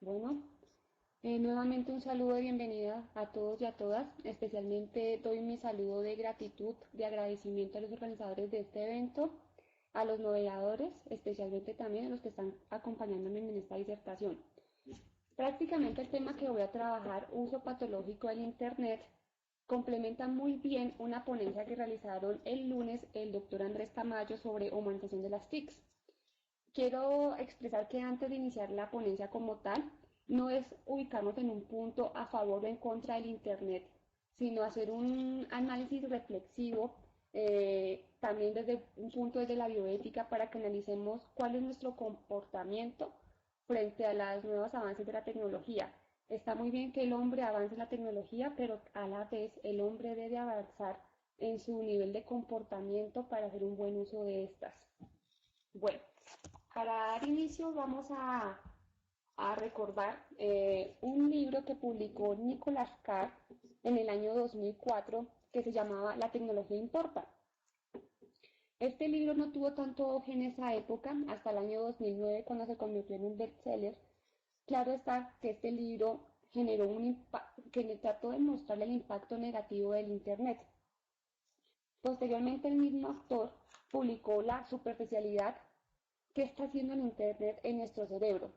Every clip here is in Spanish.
Bueno, nuevamente un saludo de bienvenida a todos y a todas. Especialmente doy mi saludo de gratitud, de agradecimiento a los organizadores de este evento, a los moderadores, especialmente también a los que están acompañándome en esta disertación. Prácticamente el tema que voy a trabajar, uso patológico del Internet, complementa muy bien una ponencia que realizaron el lunes el doctor Andrés Tamayo sobre humanización de las TICs. Quiero expresar que antes de iniciar la ponencia como tal, no es ubicarnos en un punto a favor o en contra del Internet, sino hacer un análisis reflexivo, también desde un punto desde la bioética, para que analicemos cuál es nuestro comportamiento frente a los nuevos avances de la tecnología. Está muy bien que el hombre avance en la tecnología, pero a la vez el hombre debe avanzar en su nivel de comportamiento para hacer un buen uso de estas. Bueno, para dar inicio vamos a recordar un libro que publicó Nicholas Carr en el año 2004 que se llamaba La tecnología importa. Este libro no tuvo tanto auge en esa época, hasta el año 2009 cuando se convirtió en un bestseller. Claro está que este libro generó un impacto, que trató de mostrar el impacto negativo del Internet. Posteriormente el mismo autor publicó la superficialidad que está haciendo el Internet en nuestro cerebro.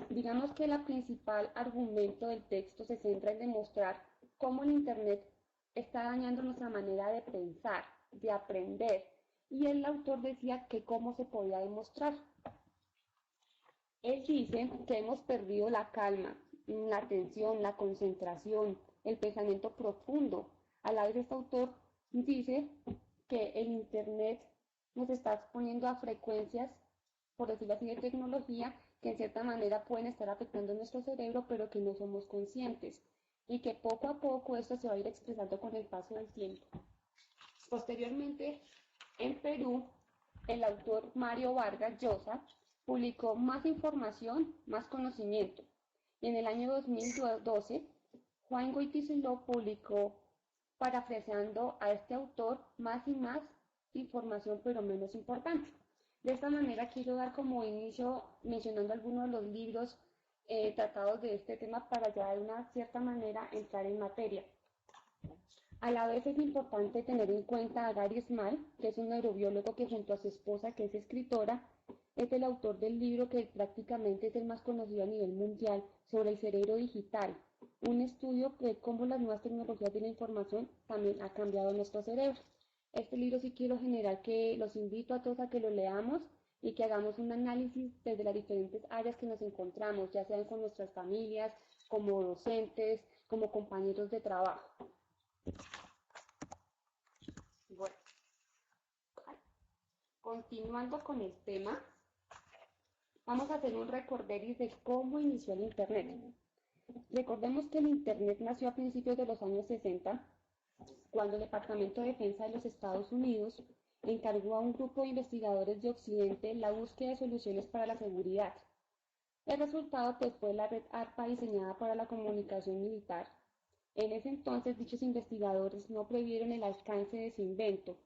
Digamos que el principal argumento del texto se centra en demostrar cómo el Internet está dañando nuestra manera de pensar, de aprender, y el autor decía que cómo se podía demostrar. Él dice que hemos perdido la calma, la atención, la concentración, el pensamiento profundo. A la vez este autor dice que el Internet nos está exponiendo a frecuencias, por decirlo así, de tecnología que en cierta manera pueden estar afectando nuestro cerebro, pero que no somos conscientes. Y que poco a poco esto se va a ir expresando con el paso del tiempo. Posteriormente, en Perú, el autor Mario Vargas Llosa publicó Más información, más conocimiento. Y en el año 2012, Juan Goytisolo publicó, parafraseando a este autor, Más y más información, pero menos importante. De esta manera quiero dar como inicio mencionando algunos de los libros tratados de este tema para ya de una cierta manera entrar en materia. A la vez es importante tener en cuenta a Gary Small, que es un neurobiólogo que junto a su esposa, que es escritora, es el autor del libro que prácticamente es el más conocido a nivel mundial sobre el cerebro digital, un estudio de cómo las nuevas tecnologías de la información también ha cambiado nuestro cerebro. Este libro sí quiero generar que los invito a todos a que lo leamos y que hagamos un análisis desde las diferentes áreas que nos encontramos, ya sean con nuestras familias, como docentes, como compañeros de trabajo. Bueno, continuando con el tema, vamos a hacer un recorderis de cómo inició el Internet. Recordemos que el Internet nació a principios de los años 60, cuando el Departamento de Defensa de los Estados Unidos encargó a un grupo de investigadores de Occidente la búsqueda de soluciones para la seguridad. El resultado pues, fue la red ARPA diseñada para la comunicación militar. En ese entonces, dichos investigadores no previeron el alcance de su invento,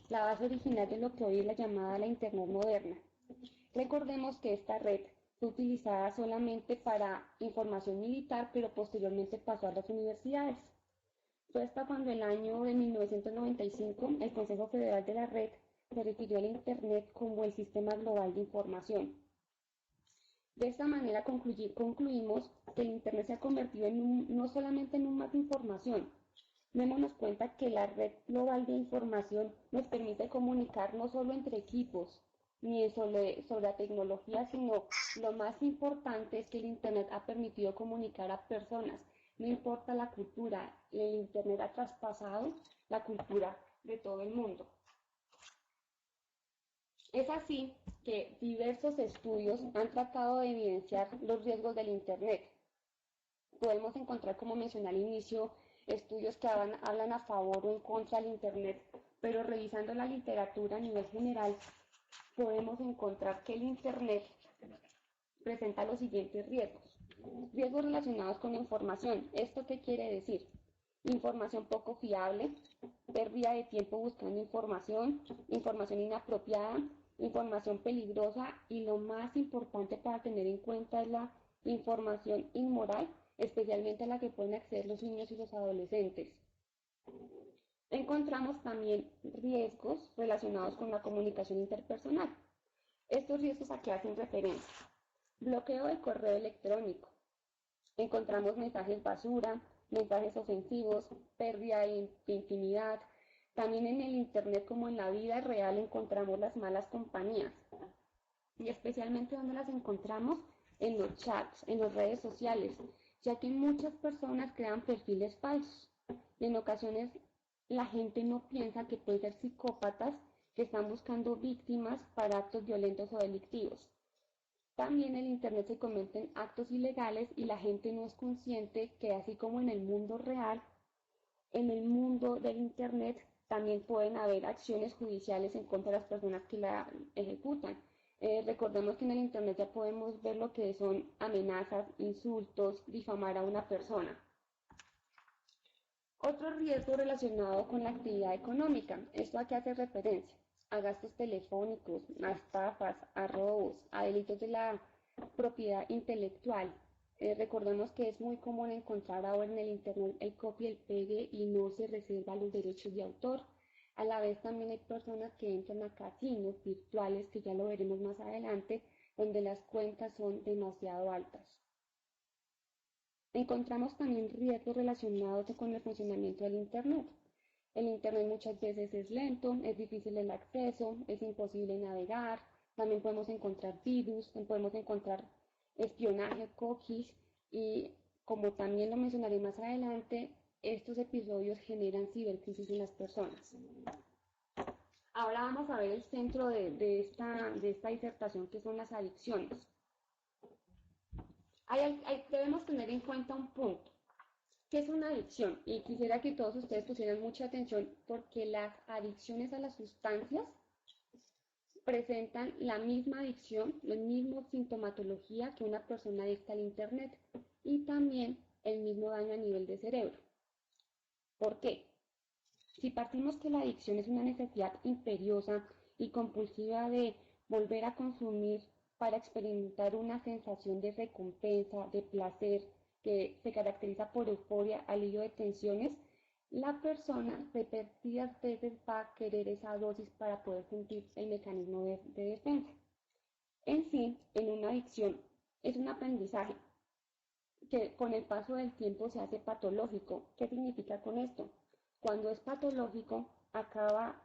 la base original de lo que hoy es la llamada la Internet moderna. Recordemos que esta red fue utilizada solamente para información militar, pero posteriormente pasó a las universidades. Fue hasta cuando el año de 1995 el Consejo Federal de la Red se refirió al Internet como el Sistema Global de Información. De esta manera concluimos que el Internet se ha convertido no solamente en un mar de información. Démonos cuenta que la red global de información nos permite comunicar no solo entre equipos, ni sobre la tecnología, sino lo más importante es que el Internet ha permitido comunicar a personas. No importa la cultura, el Internet ha traspasado la cultura de todo el mundo. Es así que diversos estudios han tratado de evidenciar los riesgos del Internet. Podemos encontrar, como mencioné al inicio, estudios que hablan a favor o en contra del Internet, pero revisando la literatura a nivel general, podemos encontrar que el Internet presenta los siguientes riesgos. Riesgos relacionados con la información. ¿Esto qué quiere decir? Información poco fiable, pérdida de tiempo buscando información, información inapropiada, información peligrosa y lo más importante para tener en cuenta es la información inmoral, especialmente a la que pueden acceder los niños y los adolescentes. Encontramos también riesgos relacionados con la comunicación interpersonal. Estos riesgos a qué hacen referencia. Bloqueo del correo electrónico. Encontramos mensajes basura, mensajes ofensivos, pérdida de intimidad. También en el Internet como en la vida real encontramos las malas compañías. Y especialmente donde las encontramos en los chats, en las redes sociales, ya que muchas personas crean perfiles falsos. Y en ocasiones la gente no piensa que pueden ser psicópatas que están buscando víctimas para actos violentos o delictivos. También en Internet se cometen actos ilegales y la gente no es consciente que así como en el mundo real, en el mundo del Internet también pueden haber acciones judiciales en contra de las personas que la ejecutan. Recordemos que en el Internet ya podemos ver lo que son amenazas, insultos, difamar a una persona. Otro riesgo relacionado con la actividad económica. ¿Esto a qué hace referencia? A gastos telefónicos, a estafas, a robos, a delitos de la propiedad intelectual. Recordemos que es muy común encontrar ahora en el Internet el copia y el pegue y no se reserva los derechos de autor. A la vez también hay personas que entran a casinos virtuales, que ya lo veremos más adelante, donde las cuentas son demasiado altas. Encontramos también riesgos relacionados con el funcionamiento del Internet. El Internet muchas veces es lento, es difícil el acceso, es imposible navegar, también podemos encontrar virus, podemos encontrar espionaje, cookies y como también lo mencionaré más adelante, estos episodios generan cibercrisis en las personas. Ahora vamos a ver el centro de esta disertación, que son las adicciones. Debemos tener en cuenta un punto. ¿Qué es una adicción? Y quisiera que todos ustedes pusieran mucha atención porque las adicciones a las sustancias presentan la misma adicción, la misma sintomatología que una persona adicta al Internet y también el mismo daño a nivel de cerebro. ¿Por qué? Si partimos que la adicción es una necesidad imperiosa y compulsiva de volver a consumir para experimentar una sensación de recompensa, de placer, que se caracteriza por euforia, alivio de tensiones, la persona repetidas veces va a querer esa dosis para poder sentir el mecanismo de defensa. En sí, en una adicción es un aprendizaje que con el paso del tiempo se hace patológico. ¿Qué significa con esto? Cuando es patológico, acaba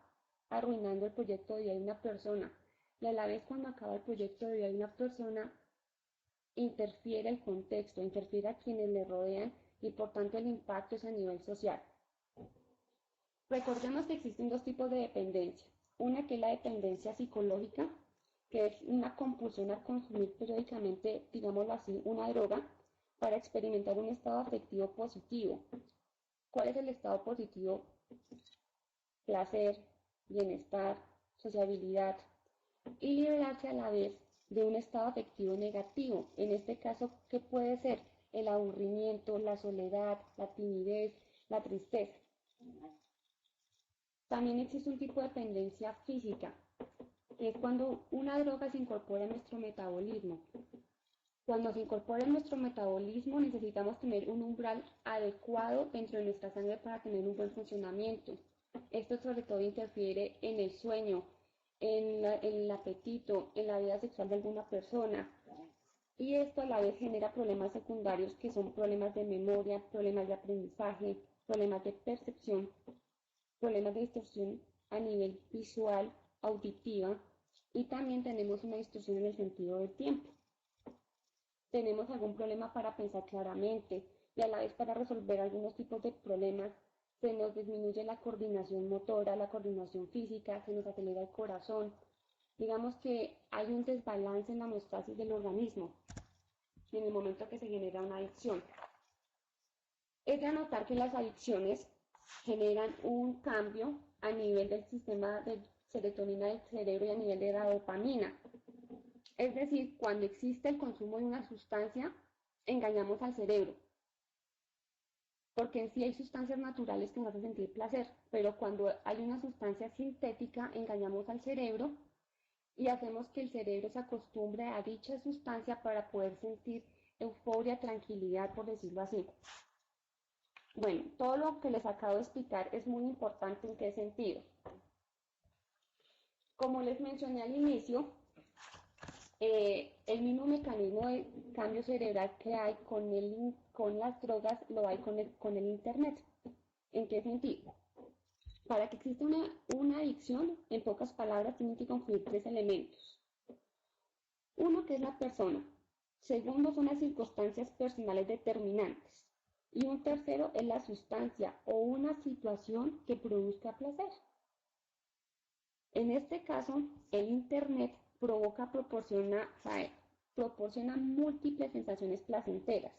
arruinando el proyecto de vida de una persona. Y a la vez cuando acaba el proyecto de vida de una persona, interfiere el contexto, interfiere a quienes le rodean y por tanto el impacto es a nivel social. Recordemos que existen dos tipos de dependencia. Una que es la dependencia psicológica, que es una compulsión a consumir periódicamente, digámoslo así, una droga para experimentar un estado afectivo positivo. ¿Cuál es el estado positivo? Placer, bienestar, sociabilidad y liberarse a la vez de un estado afectivo negativo. En este caso, ¿qué puede ser? El aburrimiento, la soledad, la timidez, la tristeza. También existe un tipo de dependencia física, que es cuando una droga se incorpora en nuestro metabolismo. Cuando se incorpora en nuestro metabolismo necesitamos tener un umbral adecuado dentro de nuestra sangre para tener un buen funcionamiento. Esto sobre todo interfiere en el sueño, en el apetito, en la vida sexual de alguna persona. Y esto a la vez genera problemas secundarios que son problemas de memoria, problemas de aprendizaje, problemas de percepción, problemas de distorsión a nivel visual, auditiva y también tenemos una distorsión en el sentido del tiempo. Tenemos algún problema para pensar claramente y a la vez para resolver algunos tipos de problemas se nos disminuye la coordinación motora, la coordinación física, se nos acelera el corazón. Digamos que hay un desbalance en la homeostasis del organismo en el momento que se genera una adicción. Es de anotar que las adicciones generan un cambio a nivel del sistema de serotonina del cerebro y a nivel de la dopamina. Es decir, cuando existe el consumo de una sustancia, engañamos al cerebro. Porque en sí hay sustancias naturales que nos hacen sentir placer, pero cuando hay una sustancia sintética, engañamos al cerebro y hacemos que el cerebro se acostumbre a dicha sustancia para poder sentir euforia, tranquilidad, por decirlo así. Bueno, todo lo que les acabo de explicar es muy importante. ¿En qué sentido? Como les mencioné al inicio, el mismo mecanismo de cambio cerebral que hay con las drogas lo hay con el Internet. ¿En qué sentido? Para que exista una adicción, en pocas palabras, tienen que confluir tres elementos. Uno, que es la persona. Segundo, son las circunstancias personales determinantes. Y un tercero es la sustancia o una situación que produzca placer. En este caso, el Internet proporciona múltiples sensaciones placenteras,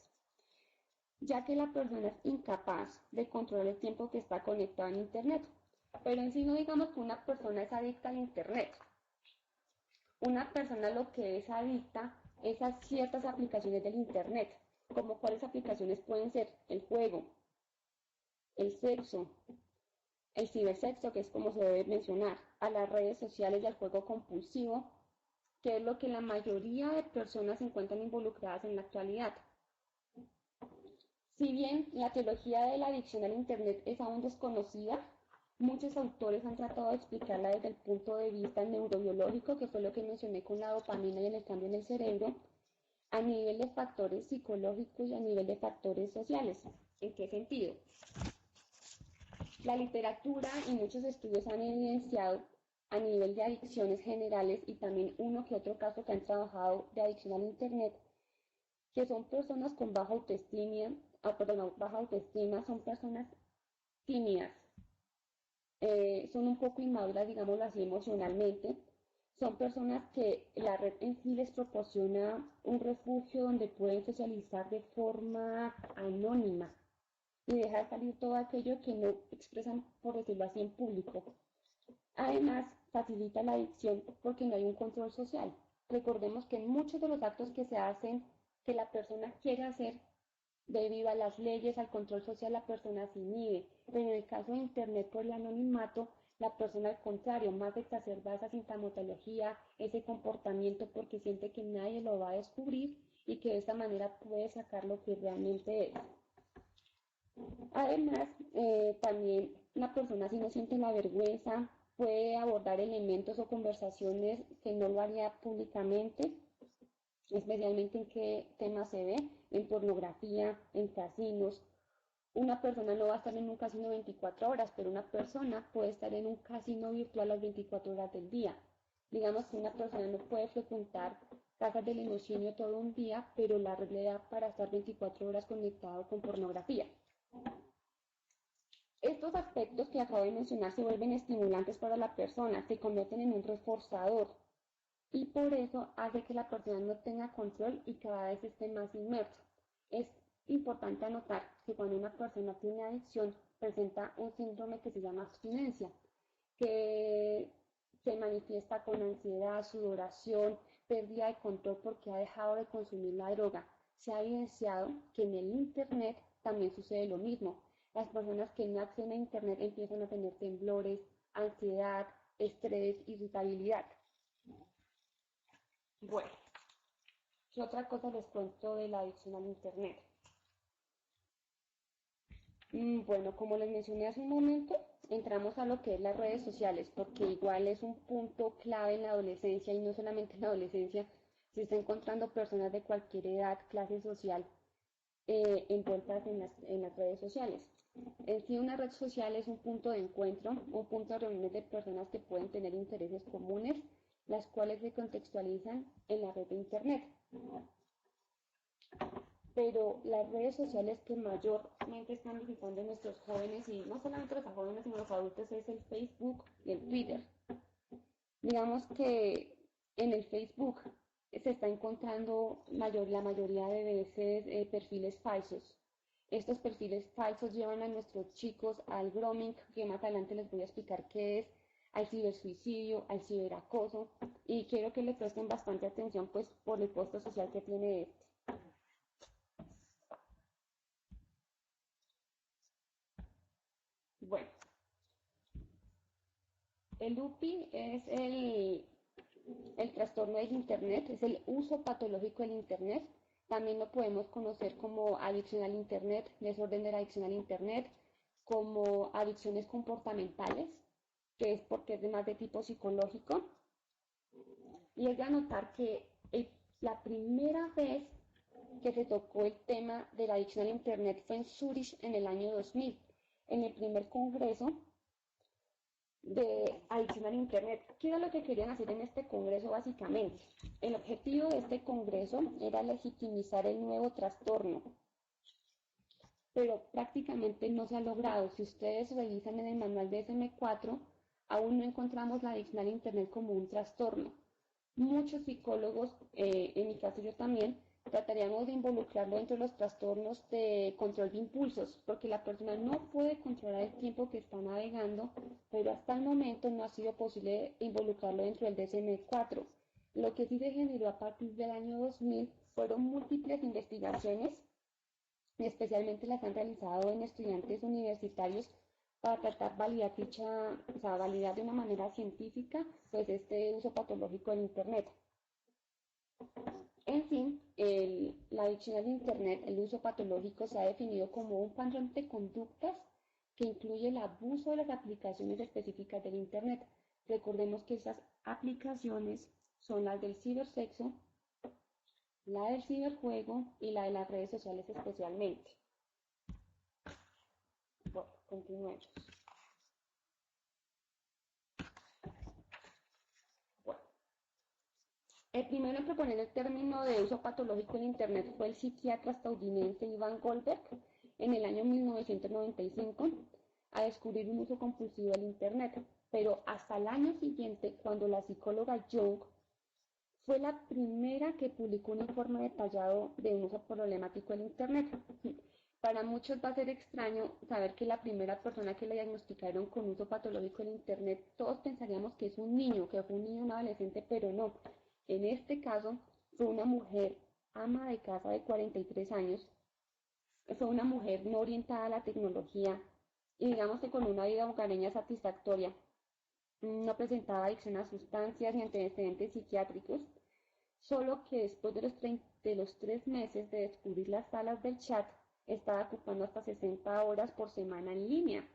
ya que la persona es incapaz de controlar el tiempo que está conectado en Internet. Pero en sí no digamos que una persona es adicta al Internet. Una persona lo que es adicta es a ciertas aplicaciones del Internet, como cuáles aplicaciones pueden ser el juego, el sexo, el cibersexo, que es como se debe mencionar, a las redes sociales y al juego compulsivo, que es lo que la mayoría de personas se encuentran involucradas en la actualidad. Si bien la teología de la adicción al Internet es aún desconocida, muchos autores han tratado de explicarla desde el punto de vista neurobiológico, que fue lo que mencioné con la dopamina y el cambio en el cerebro, a nivel de factores psicológicos y a nivel de factores sociales. ¿En qué sentido? La literatura y muchos estudios han evidenciado a nivel de adicciones generales y también uno que otro caso que han trabajado de adicción al Internet, que son personas con baja autoestima, son personas tímidas, son un poco inmaduras, digámoslo así, emocionalmente, son personas que la red en sí les proporciona un refugio donde pueden socializar de forma anónima y dejar salir todo aquello que no expresan, por decirlo así, en público. Además, facilita la adicción porque no hay un control social. Recordemos que muchos de los actos que se hacen, que la persona quiere hacer, debido a las leyes, al control social, la persona se inhibe. Pero en el caso de Internet, por el anonimato, la persona al contrario, más exacerba esa sintomatología, ese comportamiento porque siente que nadie lo va a descubrir y que de esta manera puede sacar lo que realmente es. Además, también la persona si no siente la vergüenza, puede abordar elementos o conversaciones que no lo haría públicamente, especialmente en qué tema se ve, en pornografía, en casinos. Una persona no va a estar en un casino 24 horas, pero una persona puede estar en un casino virtual las 24 horas del día. Digamos que una persona no puede frecuentar casas del emocionio todo un día, pero la red le da para estar 24 horas conectado con pornografía. Estos aspectos que acabo de mencionar se vuelven estimulantes para la persona, se convierten en un reforzador y por eso hace que la persona no tenga control y cada vez esté más inmersa. Es importante anotar que cuando una persona tiene adicción presenta un síndrome que se llama abstinencia, que se manifiesta con ansiedad, sudoración, pérdida de control porque ha dejado de consumir la droga. Se ha evidenciado que en el Internet también sucede lo mismo. Las personas que no acceden a Internet empiezan a tener temblores, ansiedad, estrés, irritabilidad. Bueno, ¿qué otra cosa les cuento de la adicción al Internet? Bueno, como les mencioné hace un momento, entramos a lo que es las redes sociales, porque igual es un punto clave en la adolescencia y no solamente en la adolescencia, se está encontrando personas de cualquier edad, clase social, envueltas en las redes sociales. En sí, una red social es un punto de encuentro, un punto de reunión de personas que pueden tener intereses comunes, las cuales se contextualizan en la red de Internet. Pero las redes sociales que mayormente están visitando nuestros jóvenes, y no solamente los jóvenes, sino los adultos, es el Facebook y el Twitter. Digamos que en el Facebook se está encontrando la mayoría de veces perfiles falsos. Estos perfiles falsos llevan a nuestros chicos al grooming, que más adelante les voy a explicar qué es, al cibersuicidio, al ciberacoso, y quiero que le presten bastante atención pues por el costo social que tiene este. Bueno, el UPI es el trastorno del Internet, es el uso patológico del Internet, También lo podemos conocer como adicción al Internet, desorden de la adicción al Internet, como adicciones comportamentales, que es porque es de más de tipo psicológico. Y es de anotar que la primera vez que se tocó el tema de la adicción al Internet fue en Zurich en el año 2000, en el primer congreso de adicción al Internet. ¿Qué era lo que querían hacer en este congreso básicamente? El objetivo de este congreso era legitimizar el nuevo trastorno, pero prácticamente no se ha logrado. Si ustedes revisan en el manual de DSM-4, aún no encontramos la adicción al Internet como un trastorno. Muchos psicólogos, en mi caso yo también, trataríamos de involucrarlo dentro de los trastornos de control de impulsos, porque la persona no puede controlar el tiempo que está navegando, pero hasta el momento no ha sido posible involucrarlo dentro del DSM-4. Lo que sí se generó a partir del año 2000 fueron múltiples investigaciones, especialmente las han realizado en estudiantes universitarios para tratar validar de una manera científica pues este uso patológico del Internet. En fin, la adicción al Internet, el uso patológico, se ha definido como un patrón de conductas que incluye el abuso de las aplicaciones específicas del Internet. Recordemos que esas aplicaciones son las del cibersexo, la del ciberjuego y la de las redes sociales especialmente. Bueno, continuemos. Bueno, el primero en proponer el término de uso patológico en Internet fue el psiquiatra estadounidense Ivan Goldberg en el año 1995 a descubrir un uso compulsivo del Internet. Pero hasta el año siguiente, cuando la psicóloga Jung fue la primera que publicó un informe detallado de un uso problemático del Internet. Para muchos va a ser extraño saber que la primera persona que le diagnosticaron con uso patológico del Internet, todos pensaríamos que es un niño, que fue un niño, un adolescente, pero no. En este caso, fue una mujer ama de casa de 43 años, fue una mujer no orientada a la tecnología y digamos que con una vida hogareña satisfactoria. No presentaba adicción a sustancias ni antecedentes psiquiátricos, solo que después de los 3 meses de descubrir las salas del chat, estaba ocupando hasta 60 horas por semana en línea.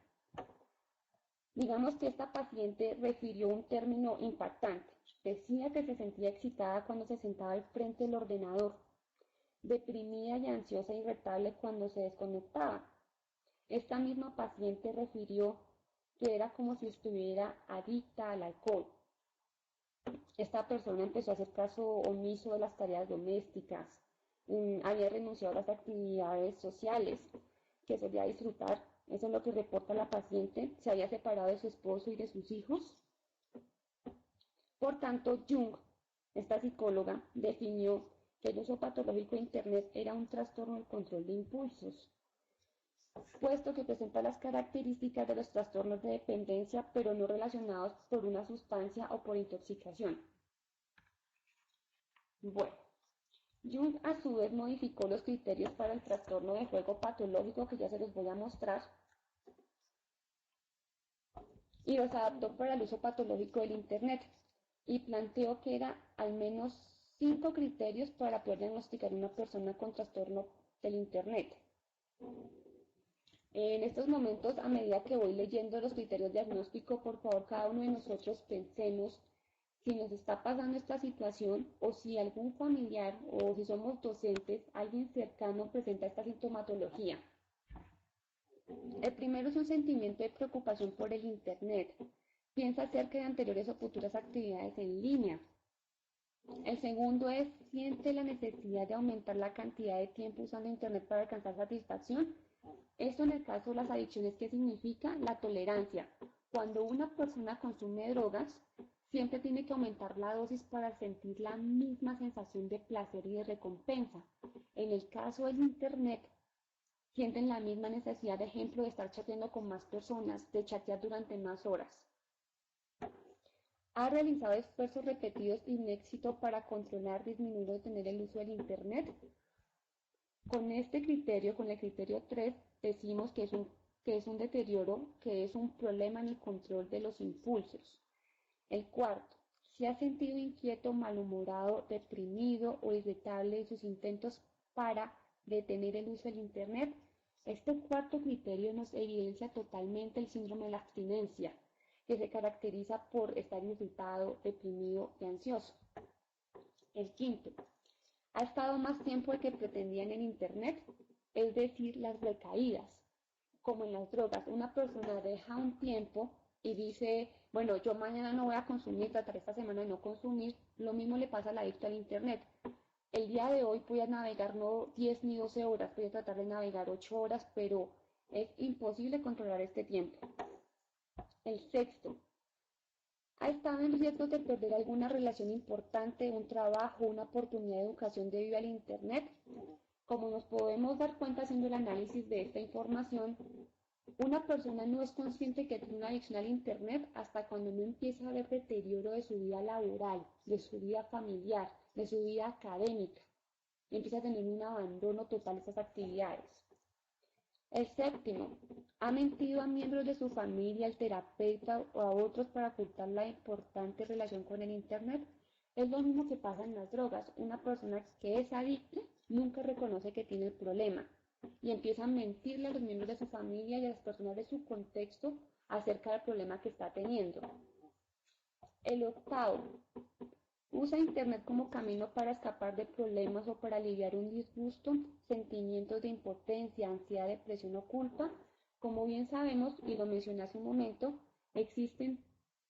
Digamos que esta paciente refirió un término impactante. Decía que se sentía excitada cuando se sentaba al frente del ordenador, deprimida y ansiosa e irritable cuando se desconectaba. Esta misma paciente refirió que era como si estuviera adicta al alcohol. Esta persona empezó a hacer caso omiso de las tareas domésticas, había renunciado a las actividades sociales que solía disfrutar, eso es lo que reporta la paciente, se había separado de su esposo y de sus hijos. Por tanto, Jung, esta psicóloga, definió que el uso patológico de Internet era un trastorno del control de impulsos, puesto que presenta las características de los trastornos de dependencia, pero no relacionados por una sustancia o por intoxicación. Bueno, Jung a su vez modificó los criterios para el trastorno de juego patológico, que ya se los voy a mostrar, y los adaptó para el uso patológico del Internet, y planteó que era al menos 5 criterios para poder diagnosticar a una persona con trastorno del Internet. En estos momentos, a medida que voy leyendo los criterios diagnósticos, por favor, cada uno de nosotros pensemos si nos está pasando esta situación o si algún familiar o si somos docentes, alguien cercano presenta esta sintomatología. El primero es un sentimiento de preocupación por el Internet. Piensa acerca de anteriores o futuras actividades en línea. El segundo es, siente la necesidad de aumentar la cantidad de tiempo usando Internet para alcanzar satisfacción. Esto en el caso de las adicciones, ¿qué significa? La tolerancia. Cuando una persona consume drogas, siempre tiene que aumentar la dosis para sentir la misma sensación de placer y de recompensa. En el caso del Internet, sienten la misma necesidad, de ejemplo, de estar chateando con más personas, de chatear durante más horas. Ha realizado esfuerzos repetidos sin éxito para controlar, disminuir o detener el uso del Internet. Con este criterio, con el criterio 3, decimos que es un deterioro, que es un problema en el control de los impulsos. El cuarto, se ha sentido inquieto, malhumorado, deprimido o irritable en sus intentos para detener el uso del Internet. Este cuarto criterio nos evidencia totalmente el síndrome de la abstinencia, que se caracteriza por estar irritado, deprimido y ansioso. El quinto, ha estado más tiempo del que pretendían en Internet, es decir, las recaídas, como en las drogas. Una persona deja un tiempo y dice, bueno, yo mañana no voy a consumir, trataré esta semana de no consumir. Lo mismo le pasa al adicto al Internet. El día de hoy voy a navegar no 10 ni 12 horas, voy a tratar de navegar 8 horas, pero es imposible controlar este tiempo. El sexto, ha estado en riesgo de perder alguna relación importante, un trabajo, una oportunidad de educación debido al Internet. Como nos podemos dar cuenta haciendo el análisis de esta información, una persona no es consciente que tiene una adicción al Internet hasta cuando no empieza a haber deterioro de su vida laboral, de su vida familiar, de su vida académica. Y empieza a tener un abandono total de esas actividades. El séptimo, ha mentido a miembros de su familia, al terapeuta o a otros para ocultar la importante relación con el Internet. Es lo mismo que pasa en las drogas. Una persona que es adicta nunca reconoce que tiene el problema y empieza a mentirle a los miembros de su familia y a las personas de su contexto acerca del problema que está teniendo. El octavo, usa Internet como camino para escapar de problemas o para aliviar un disgusto, sentimientos de impotencia, ansiedad, depresión o culpa. Como bien sabemos, y lo mencioné hace un momento, existen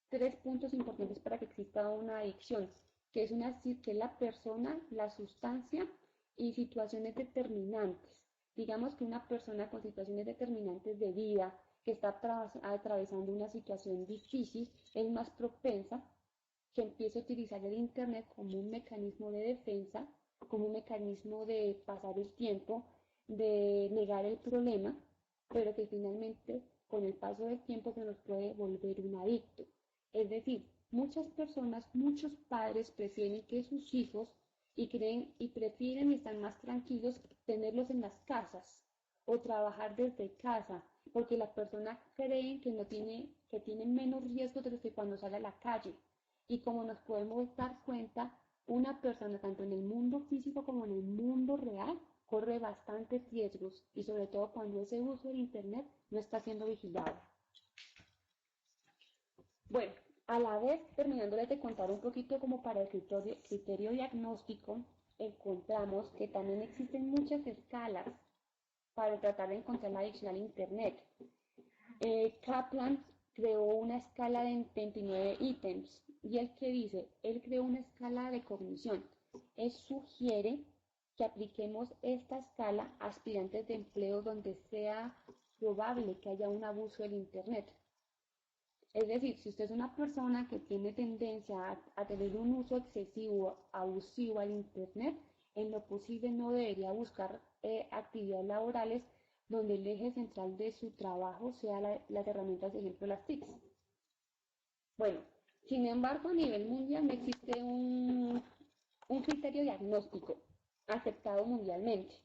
3 puntos importantes para que exista una adicción, que es la persona, la sustancia y situaciones determinantes. Digamos que una persona con situaciones determinantes de vida, que está atravesando una situación difícil, es más propensa que empiece a utilizar el Internet como un mecanismo de defensa, como un mecanismo de pasar el tiempo, de negar el problema, pero que finalmente con el paso del tiempo se nos puede volver un adicto. Es decir, muchas personas, muchos padres prefieren que sus hijos prefieren y están más tranquilos tenerlos en las casas o trabajar desde casa, porque la persona cree que tienen menos riesgos de los que cuando sale a la calle. Y como nos podemos dar cuenta, una persona tanto en el mundo físico como en el mundo real corre bastantes riesgos y sobre todo cuando ese uso del Internet no está siendo vigilado. Bueno, a la vez, terminándoles de contar un poquito como para el criterio diagnóstico, encontramos que también existen muchas escalas para tratar de encontrar la adicción al Internet. Kaplan creó una escala de 29 ítems y él creó una escala de cognición. Él sugiere que apliquemos esta escala a aspirantes de empleo donde sea probable que haya un abuso del Internet. Es decir, si usted es una persona que tiene tendencia a tener un uso excesivo, abusivo al Internet, en lo posible no debería buscar actividades laborales donde el eje central de su trabajo sea las herramientas, de ejemplo, las TICs. Bueno, sin embargo, a nivel mundial no existe un criterio diagnóstico aceptado mundialmente.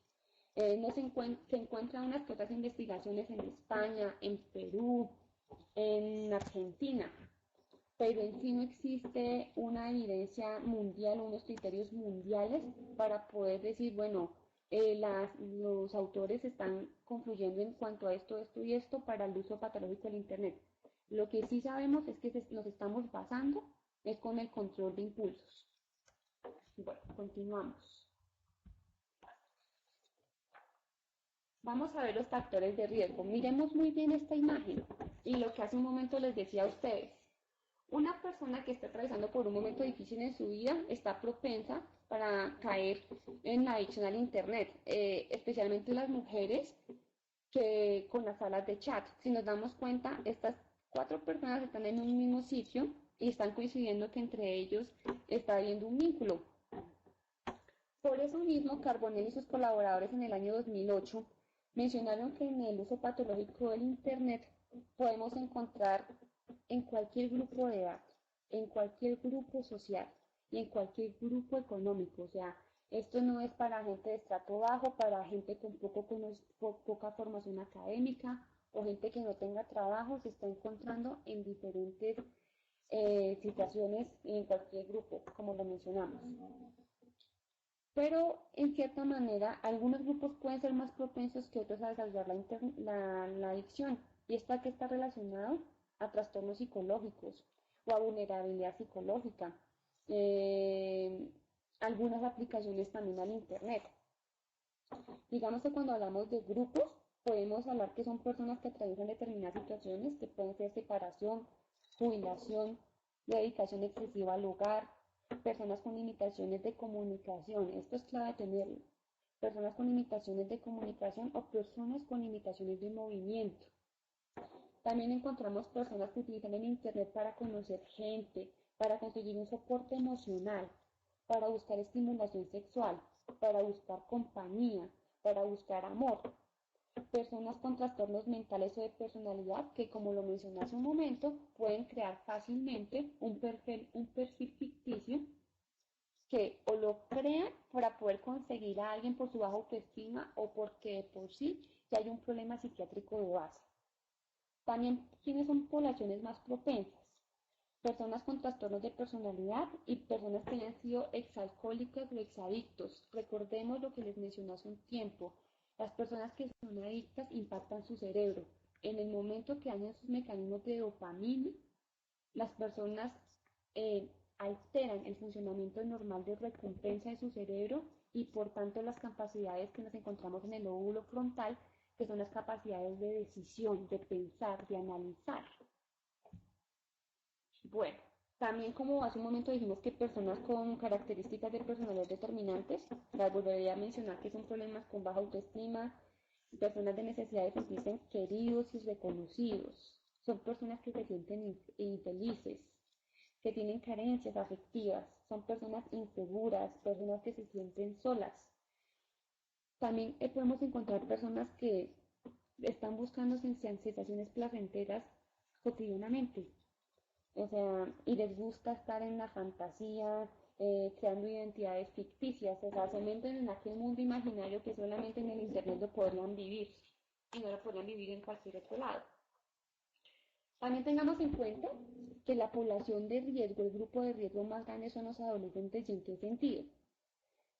Se encuentran unas que otras investigaciones en España, en Perú, en Argentina, pero en sí no existe una evidencia mundial, unos criterios mundiales para poder decir, bueno, los autores están concluyendo en cuanto a esto, esto y esto para el uso patológico del Internet. Lo que sí sabemos es que nos estamos basando es con el control de impulsos. Bueno, continuamos. Vamos a ver los factores de riesgo. Miremos muy bien esta imagen y lo que hace un momento les decía a ustedes. Una persona que está atravesando por un momento difícil en su vida está propensa para caer en la adicción al Internet, especialmente las mujeres que con las salas de chat. Si nos damos cuenta, estas 4 personas están en un mismo sitio y están coincidiendo que entre ellos está habiendo un vínculo. Por eso mismo, Carbonell y sus colaboradores en el año 2008 mencionaron que en el uso patológico del Internet podemos encontrar en cualquier grupo de edad, en cualquier grupo social y en cualquier grupo económico. O sea, esto no es para gente de estrato bajo, para gente con poca formación académica o gente que no tenga trabajo, se está encontrando en diferentes situaciones y en cualquier grupo, como lo mencionamos. Pero en cierta manera, algunos grupos pueden ser más propensos que otros a desarrollar la adicción, y esta que está relacionado a trastornos psicológicos o a vulnerabilidad psicológica. Eh, Algunas aplicaciones también al Internet. Digamos que cuando hablamos de grupos, podemos hablar que son personas que atraviesan determinadas situaciones que pueden ser separación, jubilación, dedicación excesiva al hogar, personas con limitaciones de comunicación. Esto es clave tenerlo. Personas con limitaciones de comunicación o personas con limitaciones de movimiento. También encontramos personas que utilizan el Internet para conocer gente, para conseguir un soporte emocional, para buscar estimulación sexual, para buscar compañía, para buscar amor. Personas con trastornos mentales o de personalidad que, como lo mencioné hace un momento, pueden crear fácilmente un perfil ficticio que o lo crean para poder conseguir a alguien por su baja autoestima o porque de por sí ya hay un problema psiquiátrico de base. También, ¿quiénes son poblaciones más propensas? Personas con trastornos de personalidad y personas que hayan sido exalcohólicas o exadictos. Recordemos lo que les mencioné hace un tiempo. Las personas que son adictas impactan su cerebro. En el momento que dañan sus mecanismos de dopamina, las personas alteran el funcionamiento normal de recompensa de su cerebro y por tanto las capacidades que nos encontramos en el lóbulo frontal, que son las capacidades de decisión, de pensar, de analizar. Bueno, también como hace un momento dijimos que personas con características de personalidad determinantes, las volvería a mencionar que son problemas con baja autoestima, personas de necesidad de sentirse queridos y reconocidos, son personas que se sienten infelices, que tienen carencias afectivas, son personas inseguras, personas que se sienten solas. También podemos encontrar personas que están buscando sensaciones placenteras cotidianamente, o sea, y les gusta estar en la fantasía, creando identidades ficticias, o sea, se meten en aquel mundo imaginario que solamente en el Internet lo podrían vivir y no lo podrían vivir en cualquier otro lado. También tengamos en cuenta que la población de riesgo, el grupo de riesgo más grande son los adolescentes. ¿Y en qué sentido?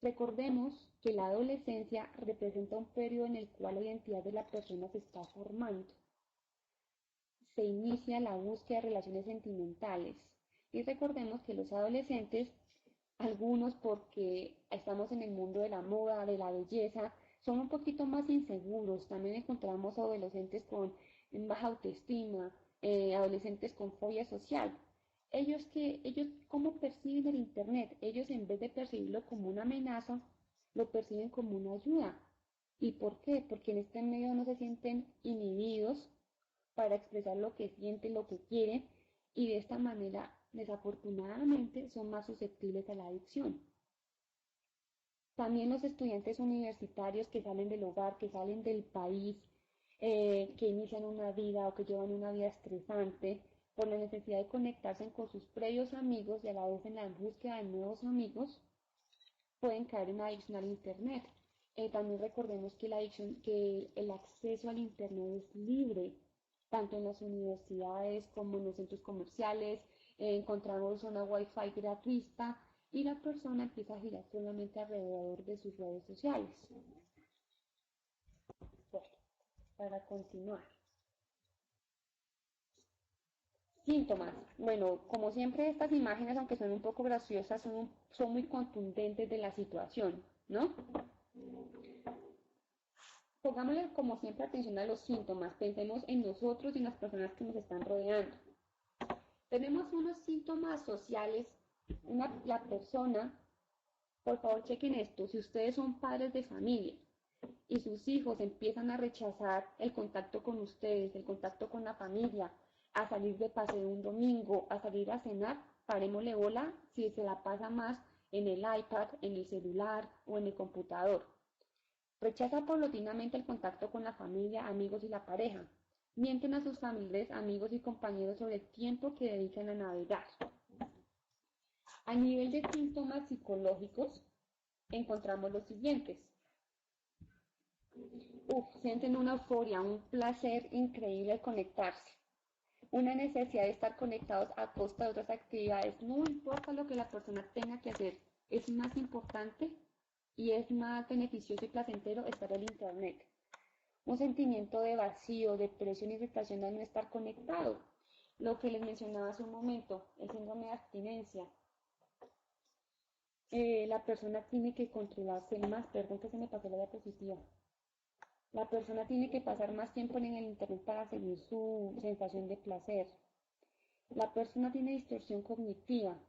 Recordemos que la adolescencia representa un periodo en el cual la identidad de la persona se está formando. Se inicia la búsqueda de relaciones sentimentales. Y recordemos que los adolescentes, algunos porque estamos en el mundo de la moda, de la belleza, son un poquito más inseguros. También encontramos adolescentes con baja autoestima, adolescentes con fobia social. Ellos cómo perciben el Internet, ellos en vez de percibirlo como una amenaza, lo perciben como una ayuda. ¿Y por qué? Porque en este medio no se sienten inhibidos para expresar lo que sienten, lo que quieren, y de esta manera, desafortunadamente, son más susceptibles a la adicción. También los estudiantes universitarios que salen del hogar, que salen del país, que inician una vida o que llevan una vida estresante por la necesidad de conectarse con sus previos amigos y a la vez en la búsqueda de nuevos amigos, pueden caer en adicción al Internet. También recordemos que que el acceso al Internet es libre, tanto en las universidades como en los centros comerciales. Encontramos una Wi-Fi gratuita y la persona empieza a girar solamente alrededor de sus redes sociales. Bueno, para continuar. Síntomas. Bueno, como siempre estas imágenes, aunque son un poco graciosas, son muy contundentes de la situación, ¿no? Pongámosle como siempre atención a los síntomas, pensemos en nosotros y en las personas que nos están rodeando. Tenemos unos síntomas sociales, la persona, por favor chequen esto, si ustedes son padres de familia y sus hijos empiezan a rechazar el contacto con ustedes, el contacto con la familia, a salir de paseo un domingo, a salir a cenar, parémosle bola si se la pasa más en el iPad, en el celular o en el computador. Rechaza paulatinamente el contacto con la familia, amigos y la pareja. Mienten a sus familiares, amigos y compañeros sobre el tiempo que dedican a navegar. A nivel de síntomas psicológicos, encontramos los siguientes. Sienten una euforia, un placer increíble al conectarse. Una necesidad de estar conectados a costa de otras actividades. No importa lo que la persona tenga que hacer, es más importante y es más beneficioso y placentero estar en Internet. Un sentimiento de vacío, depresión y frustración al no estar conectado. Lo que les mencionaba hace un momento, el síndrome de abstinencia. La persona tiene que controlarse más, perdón que se me pasó la diapositiva. La persona tiene que pasar más tiempo en el Internet para seguir su sensación de placer. La persona tiene distorsión cognitiva.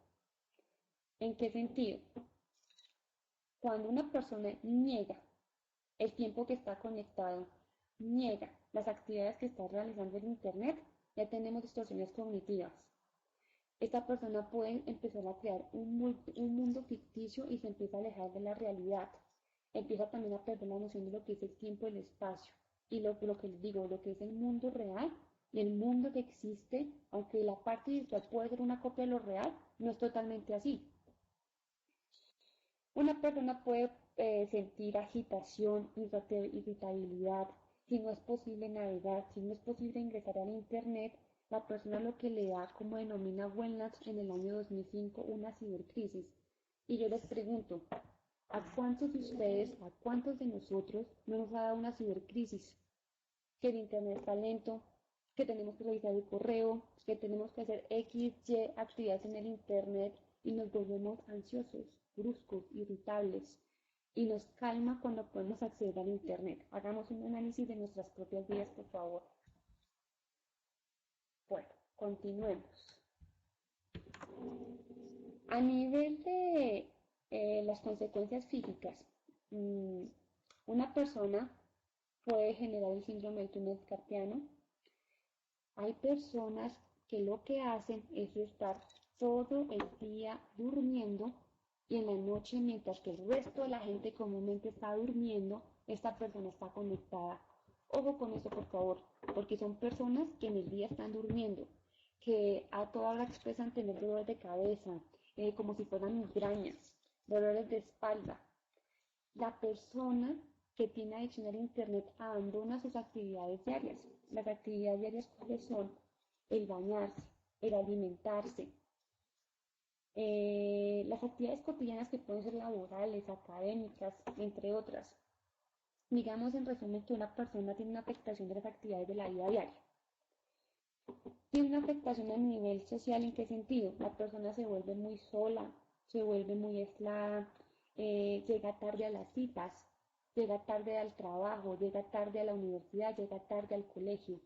¿En qué sentido? Cuando una persona niega el tiempo que está conectado, niega las actividades que está realizando en Internet, ya tenemos distorsiones cognitivas. Esta persona puede empezar a crear un mundo ficticio y se empieza a alejar de la realidad. Empieza también a perder la noción de lo que es el tiempo y el espacio. Y lo que les digo, lo que es el mundo real y el mundo que existe, aunque la parte virtual puede ser una copia de lo real, no es totalmente así. Una persona puede sentir agitación, irritabilidad, si no es posible navegar, si no es posible ingresar al Internet, la persona lo que le da, como denomina Wellnach en el año 2005, una cibercrisis. Y yo les pregunto, ¿a cuántos de ustedes, a cuántos de nosotros no nos ha dado una cibercrisis? Que el Internet está lento, que tenemos que revisar el correo, que tenemos que hacer X, Y actividades en el Internet y nos volvemos ansiosos, bruscos, irritables y nos calma cuando podemos acceder al Internet. Hagamos un análisis de nuestras propias vidas, por favor. Bueno, continuemos. A nivel de las consecuencias físicas, una persona puede generar el síndrome del túnel carpiano. Hay personas que lo que hacen es estar todo el día durmiendo y en la noche, mientras que el resto de la gente comúnmente está durmiendo, esta persona está conectada. Ojo con eso, por favor, porque son personas que en el día están durmiendo, que a toda hora expresan tener dolores de cabeza, como si fueran migrañas, dolores de espalda. La persona que tiene adicción al Internet abandona sus actividades diarias. Las actividades diarias, ¿cuáles son? El bañarse, el alimentarse, las actividades cotidianas que pueden ser laborales, académicas, entre otras. Digamos en resumen que una persona tiene una afectación de las actividades de la vida diaria. Tiene una afectación a nivel social, ¿en qué sentido? La persona se vuelve muy sola, se vuelve muy aislada, llega tarde a las citas, llega tarde al trabajo, llega tarde a la universidad, llega tarde al colegio.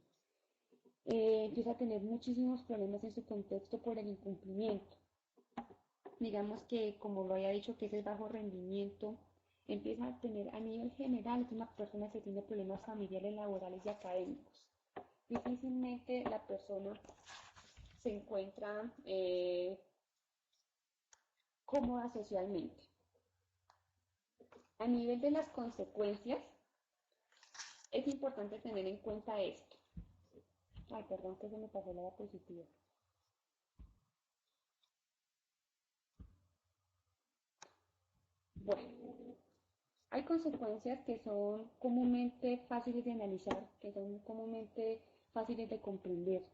Empieza a tener muchísimos problemas en su contexto por el incumplimiento. Digamos que, como lo había dicho, que es el bajo rendimiento, empieza a tener a nivel general, es una persona que tiene problemas familiares, laborales y académicos. Difícilmente la persona se encuentra cómoda socialmente. A nivel de las consecuencias, es importante tener en cuenta esto. Ay, perdón que se me pasó la diapositiva. Bueno, hay consecuencias que son comúnmente fáciles de analizar, que son comúnmente fáciles de comprender.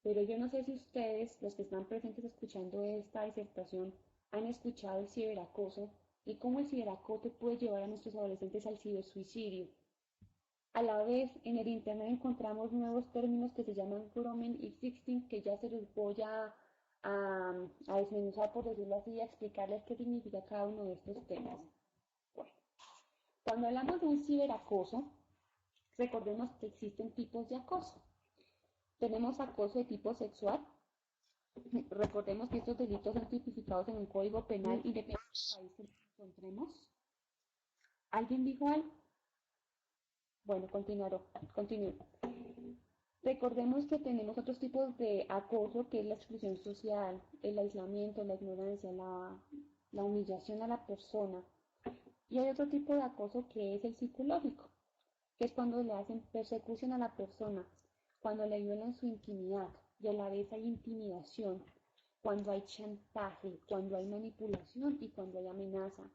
Pero yo no sé si ustedes, los que están presentes escuchando esta disertación, han escuchado el ciberacoso y cómo el ciberacoso puede llevar a nuestros adolescentes al cibersuicidio. A la vez, en el Internet encontramos nuevos términos que se llaman grooming y sexting, que ya se los voy a desmenuzar, por decirlo así, y a explicarles qué significa cada uno de estos temas. Bueno, cuando hablamos de un ciberacoso, recordemos que existen tipos de acoso. Tenemos acoso de tipo sexual. Recordemos que estos delitos son tipificados en un código penal independiente del país que nos encontremos. ¿Alguien dijo algo? Bueno, continúo. Recordemos que tenemos otros tipos de acoso, que es la exclusión social, el aislamiento, la ignorancia, la humillación a la persona. Y hay otro tipo de acoso que es el psicológico, que es cuando le hacen persecución a la persona, cuando le violan su intimidad y a la vez hay intimidación, cuando hay chantaje, cuando hay manipulación y cuando hay amenaza.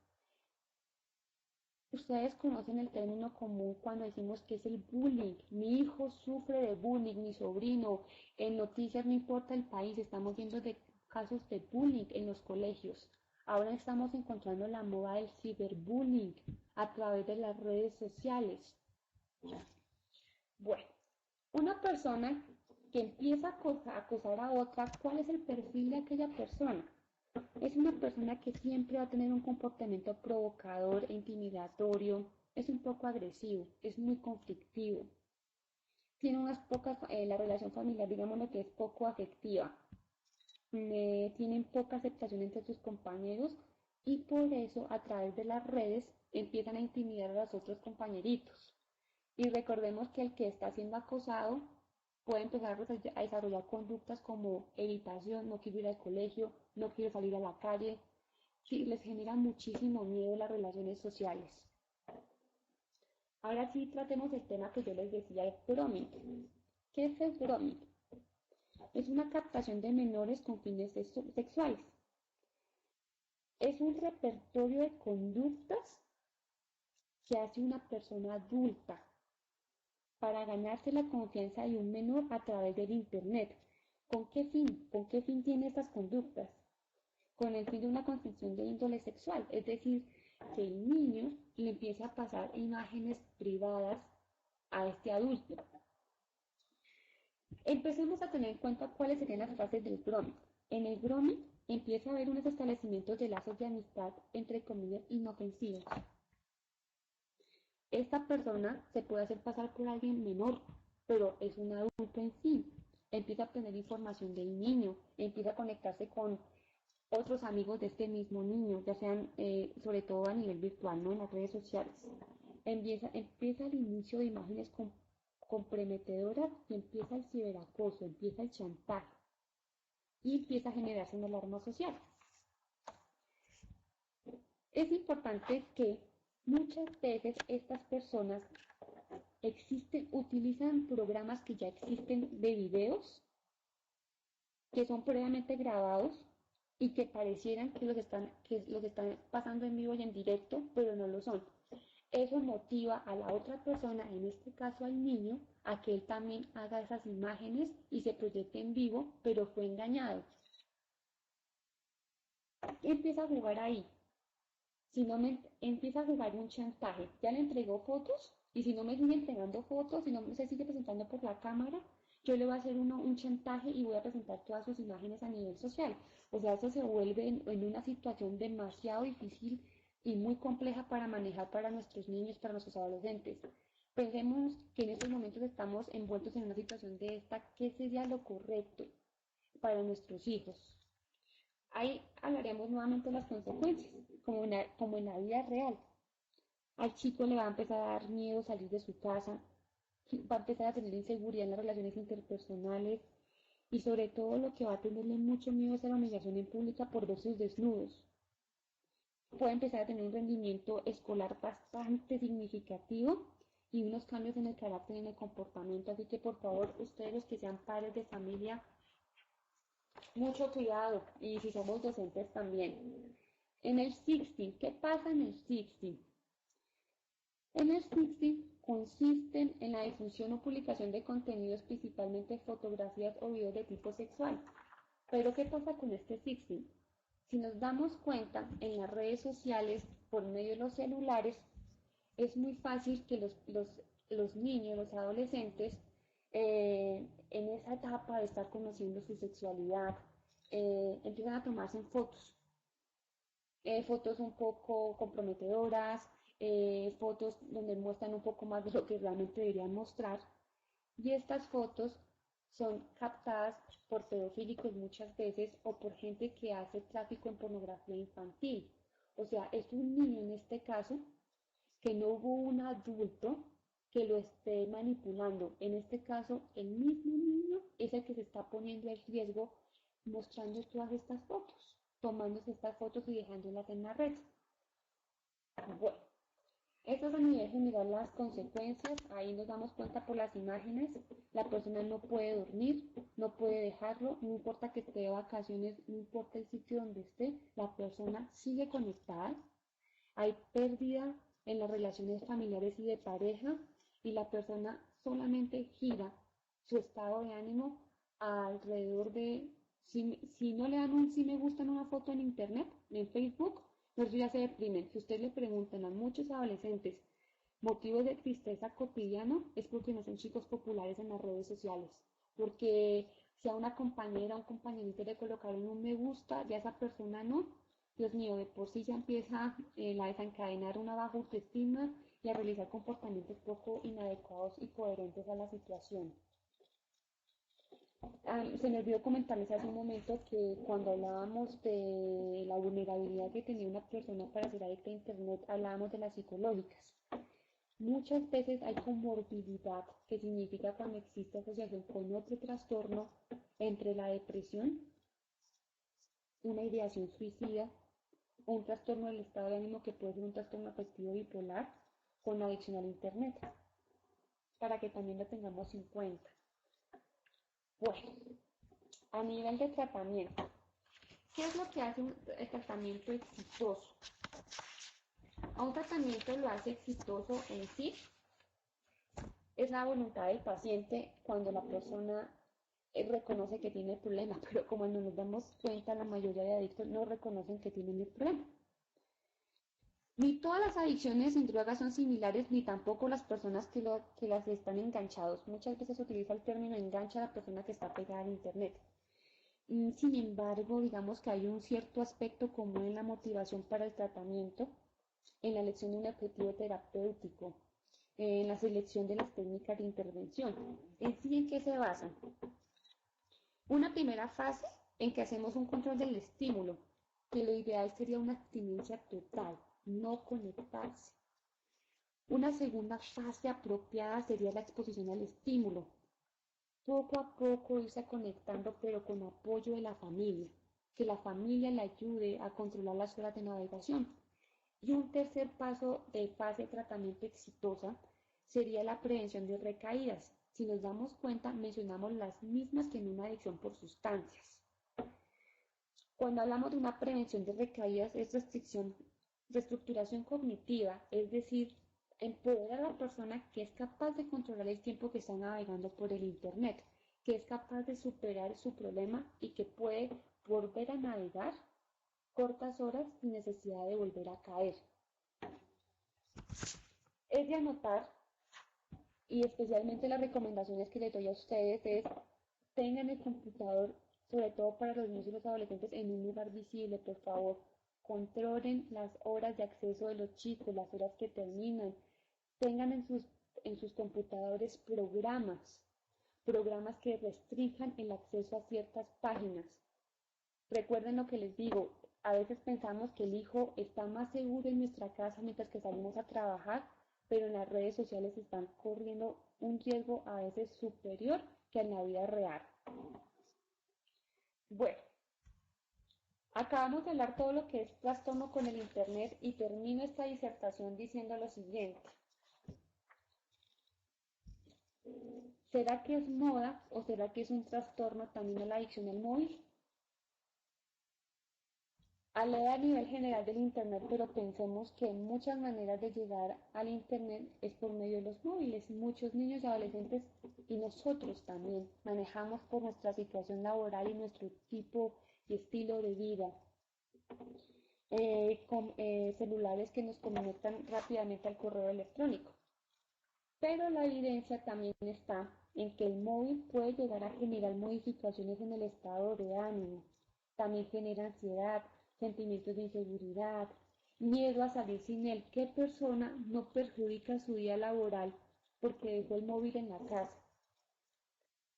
Ustedes conocen el término común cuando decimos que es el bullying. Mi hijo sufre de bullying, mi sobrino. En noticias, no importa el país, estamos viendo de casos de bullying en los colegios. Ahora estamos encontrando la moda del ciberbullying a través de las redes sociales. Bueno, una persona que empieza a acosar a otra, ¿cuál es el perfil de aquella persona? Es una persona que siempre va a tener un comportamiento provocador e intimidatorio, es un poco agresivo, es muy conflictivo, tiene unas pocas, la relación familiar, digamos lo que es poco afectiva, tienen poca aceptación entre sus compañeros y por eso a través de las redes empiezan a intimidar a los otros compañeritos. Y recordemos que el que está siendo acosado puede empezar a desarrollar conductas como evitación, no quiero ir al colegio, no quiero salir a la calle. Sí, les genera muchísimo miedo las relaciones sociales. Ahora sí tratemos el tema que yo les decía, el grooming. ¿Qué es el grooming? Es una captación de menores con fines sexuales. Es un repertorio de conductas que hace una persona adulta para ganarse la confianza de un menor a través del Internet. ¿Con qué fin? ¿Con qué fin tiene estas conductas? Con el fin de una construcción de índole sexual, es decir, que el niño le empiece a pasar imágenes privadas a este adulto. Empecemos a tener en cuenta cuáles serían las fases del grooming. En el grooming empieza a haber unos establecimientos de lazos de amistad, entre comillas, inofensivos. Esta persona se puede hacer pasar por alguien menor, pero es un adulto en sí. Empieza a obtener información del niño, empieza a conectarse con otros amigos de este mismo niño, ya sean sobre todo a nivel virtual, ¿no? En las redes sociales. Empieza el inicio de imágenes comprometedoras y empieza el ciberacoso, empieza el chantaje y empieza a generarse una alarma social. Es importante que muchas veces estas personas utilizan programas que ya existen de videos, que son previamente grabados y que parecieran que los están pasando en vivo y en directo, pero no lo son. Eso motiva a la otra persona, en este caso al niño, a que él también haga esas imágenes y se proyecte en vivo, pero fue engañado. Empieza a jugar ahí. Si no me empieza a jugar un chantaje, ya le entregó fotos y si no me sigue entregando fotos, si no se sigue presentando por la cámara, yo le voy a hacer un chantaje y voy a presentar todas sus imágenes a nivel social. O sea, eso se vuelve en una situación demasiado difícil y muy compleja para manejar para nuestros niños, para nuestros adolescentes. Pensemos que en estos momentos estamos envueltos en una situación de esta, ¿qué sería lo correcto para nuestros hijos? Ahí hablaremos nuevamente de las consecuencias, como en la vida real. Al chico le va a empezar a dar miedo salir de su casa, va a empezar a tener inseguridad en las relaciones interpersonales y sobre todo lo que va a tenerle mucho miedo es a la humillación en pública por ver sus desnudos. Puede empezar a tener un rendimiento escolar bastante significativo y unos cambios en el carácter y en el comportamiento. Así que por favor, ustedes los que sean padres de familia, mucho cuidado y si somos docentes también. En el sexting, ¿qué pasa en el sexting? En el sexting consiste en la difusión o publicación de contenidos, principalmente fotografías o videos de tipo sexual. Pero ¿qué pasa con este sexting? Si nos damos cuenta, en las redes sociales, por medio de los celulares, es muy fácil que los niños, los adolescentes, en esa etapa de estar conociendo su sexualidad, empiezan a tomarse en fotos un poco comprometedoras, fotos donde muestran un poco más de lo que realmente deberían mostrar. Y estas fotos son captadas por pedofílicos muchas veces o por gente que hace tráfico en pornografía infantil. O sea, es un niño en este caso que no hubo un adulto que lo esté manipulando. En este caso, el mismo niño es el que se está poniendo en riesgo mostrando todas estas fotos, tomándose estas fotos y dejándolas en la red. Bueno, esto es a nivel general las consecuencias, ahí nos damos cuenta por las imágenes, la persona no puede dormir, no puede dejarlo, no importa que esté de vacaciones, no importa el sitio donde esté, la persona sigue conectada, hay pérdida en las relaciones familiares y de pareja y la persona solamente gira su estado de ánimo alrededor de Si no le dan un sí me gusta en una foto en internet, en Facebook, los ya se deprimen. Si usted le preguntan a muchos adolescentes motivos de tristeza cotidiano, es porque no son chicos populares en las redes sociales. Porque si a una compañera o un compañerito le colocaron un me gusta, ya esa persona no, Dios mío, de por sí ya empieza a desencadenar una baja autoestima y a realizar comportamientos poco inadecuados y coherentes a la situación. Se me olvidó comentarles hace un momento que cuando hablábamos de la vulnerabilidad que tenía una persona para ser adicta a Internet, hablábamos de las psicológicas. Muchas veces hay comorbilidad, que significa cuando existe asociación con otro trastorno entre la depresión, una ideación suicida o un trastorno del estado de ánimo que puede ser un trastorno afectivo bipolar con adicción al Internet, para que también lo tengamos en cuenta. Bueno, a nivel de tratamiento, ¿qué es lo que hace el tratamiento exitoso? A un tratamiento lo hace exitoso en sí es la voluntad del paciente cuando la persona reconoce que tiene el problema, pero como no nos damos cuenta, la mayoría de adictos no reconocen que tienen el problema. Ni todas las adicciones en drogas son similares, ni tampoco las personas que las están enganchados. Muchas veces se utiliza el término engancha a la persona que está pegada al Internet. Sin embargo, digamos que hay un cierto aspecto común en la motivación para el tratamiento, en la elección de un objetivo terapéutico, en la selección de las técnicas de intervención. ¿En sí en qué se basan? Una primera fase en que hacemos un control del estímulo, que lo ideal sería una abstinencia total, no conectarse. Una segunda fase apropiada sería la exposición al estímulo. Poco a poco irse conectando, pero con apoyo de la familia, que la familia le ayude a controlar las horas de navegación. Y un tercer paso de fase de tratamiento exitosa sería la prevención de recaídas. Si nos damos cuenta, mencionamos las mismas que en una adicción por sustancias. Cuando hablamos de una prevención de recaídas, es reestructuración cognitiva, es decir, empoderar a la persona que es capaz de controlar el tiempo que está navegando por el Internet, que es capaz de superar su problema y que puede volver a navegar cortas horas sin necesidad de volver a caer. Es de anotar, y especialmente las recomendaciones que les doy a ustedes es tengan el computador, sobre todo para los niños y los adolescentes, en un lugar visible, por favor. Controlen las horas de acceso de los chicos, las horas que terminan. Tengan en sus computadores programas que restrinjan el acceso a ciertas páginas. Recuerden lo que les digo, a veces pensamos que el hijo está más seguro en nuestra casa mientras que salimos a trabajar, pero en las redes sociales están corriendo un riesgo a veces superior que en la vida real. Bueno, acabamos de hablar todo lo que es trastorno con el Internet y termino esta disertación diciendo lo siguiente. ¿Será que es moda o será que es un trastorno también a la adicción al móvil? Hablé a nivel general del Internet, pero pensemos que muchas maneras de llegar al Internet es por medio de los móviles. Muchos niños y adolescentes y nosotros también manejamos por nuestra situación laboral y nuestro tipo y estilo de vida. Con celulares que nos conectan rápidamente al correo electrónico. Pero la evidencia también está en que el móvil puede llegar a generar modificaciones en el estado de ánimo. También genera ansiedad, sentimientos de inseguridad, miedo a salir sin él. ¿Qué persona no perjudica su día laboral porque dejó el móvil en la casa?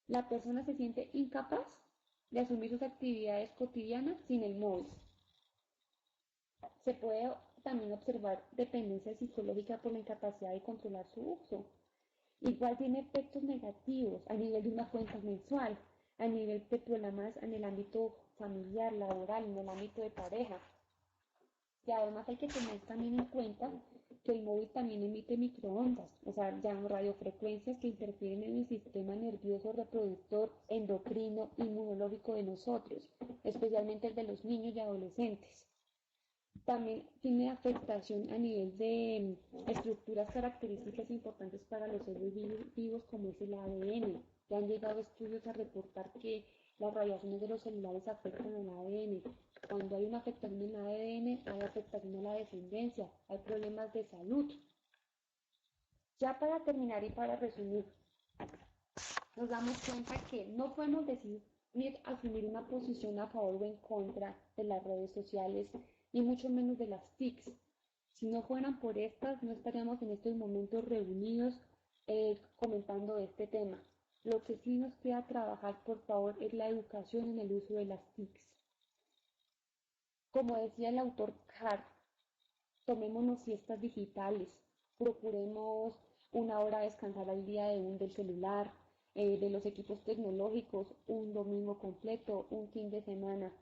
La persona se siente incapaz de asumir sus actividades cotidianas sin el móvil. Se puede también observar dependencia psicológica por la incapacidad de controlar su uso. Igual tiene efectos negativos a nivel de una cuenta mensual, a nivel de problemas en el ámbito familiar, laboral, en el ámbito de pareja. Y además hay que tener también en cuenta que el móvil también emite microondas, o sea, ya radiofrecuencias que interfieren en el sistema nervioso reproductor, endocrino, inmunológico de nosotros, especialmente el de los niños y adolescentes. También tiene afectación a nivel de estructuras características importantes para los seres vivos como es el ADN. Ya han llegado estudios a reportar que las radiaciones de los celulares afectan al ADN. Cuando hay una afectación en el ADN, hay afectación a la descendencia, hay problemas de salud. Ya para terminar y para resumir, nos damos cuenta que no podemos decir ni asumir una posición a favor o en contra de las redes sociales, ni mucho menos de las TICs. Si no fueran por estas, no estaríamos en estos momentos reunidos comentando este tema. Lo que sí nos queda trabajar, por favor, es la educación en el uso de las TICs. Como decía el autor Hart, tomémonos siestas digitales, procuremos una hora descansar al día del celular, de los equipos tecnológicos, un domingo completo, un fin de semana.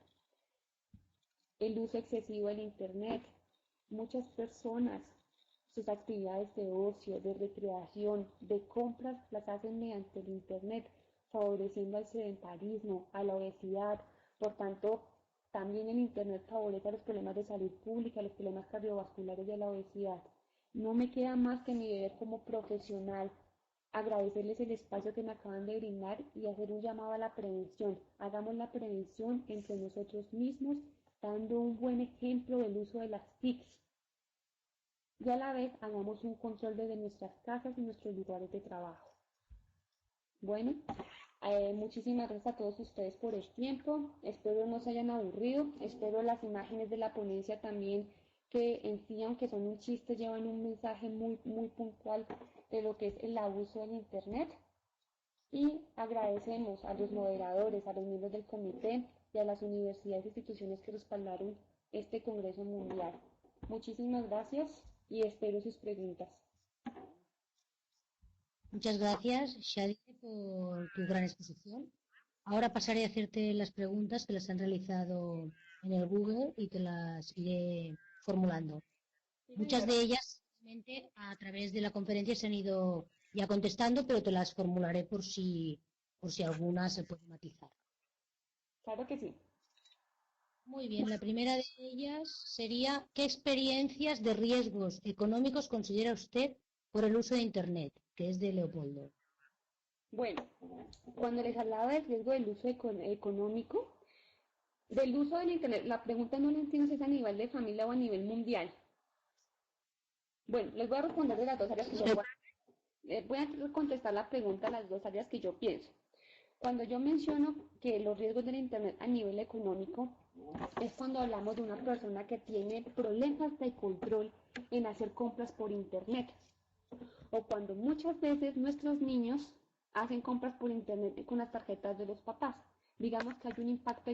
El uso excesivo del Internet. Muchas personas, sus actividades de ocio, de recreación, de compras, las hacen mediante el Internet, favoreciendo al sedentarismo, a la obesidad. Por tanto, también el Internet favorece a los problemas de salud pública, a los problemas cardiovasculares y a la obesidad. No me queda más que mi deber como profesional agradecerles el espacio que me acaban de brindar y hacer un llamado a la prevención. Hagamos la prevención entre nosotros mismos, dando un buen ejemplo del uso de las TICs. Y a la vez hagamos un control desde nuestras casas y nuestros lugares de trabajo. Bueno, muchísimas gracias a todos ustedes por el tiempo. Espero no se hayan aburrido. Espero las imágenes de la ponencia también, que en sí, aunque son un chiste, llevan un mensaje muy, muy puntual de lo que es el abuso del Internet. Y agradecemos a los moderadores, a los miembros del comité y a las universidades e instituciones que respaldaron este Congreso Mundial. Muchísimas gracias y espero sus preguntas. Muchas gracias, Shadi, por tu gran exposición. Ahora pasaré a hacerte las preguntas que las han realizado en el Google y te las iré formulando. Muchas de ellas, simplemente, a través de la conferencia se han ido ya contestando, pero te las formularé por si alguna se puede matizar. Claro que sí. Muy bien, la primera de ellas sería, ¿qué experiencias de riesgos económicos considera usted por el uso de Internet? Que es de Leopoldo. Bueno, cuando les hablaba del riesgo del uso económico, del uso del Internet, la pregunta no la entiendo si es a nivel de familia o a nivel mundial. Bueno, les voy a responder de las dos áreas que yo voy a contestar la pregunta a las dos áreas que yo pienso. Cuando yo menciono que los riesgos del Internet a nivel económico, es cuando hablamos de una persona que tiene problemas de control en hacer compras por Internet. O cuando muchas veces nuestros niños hacen compras por Internet con las tarjetas de los papás. Digamos que hay un impacto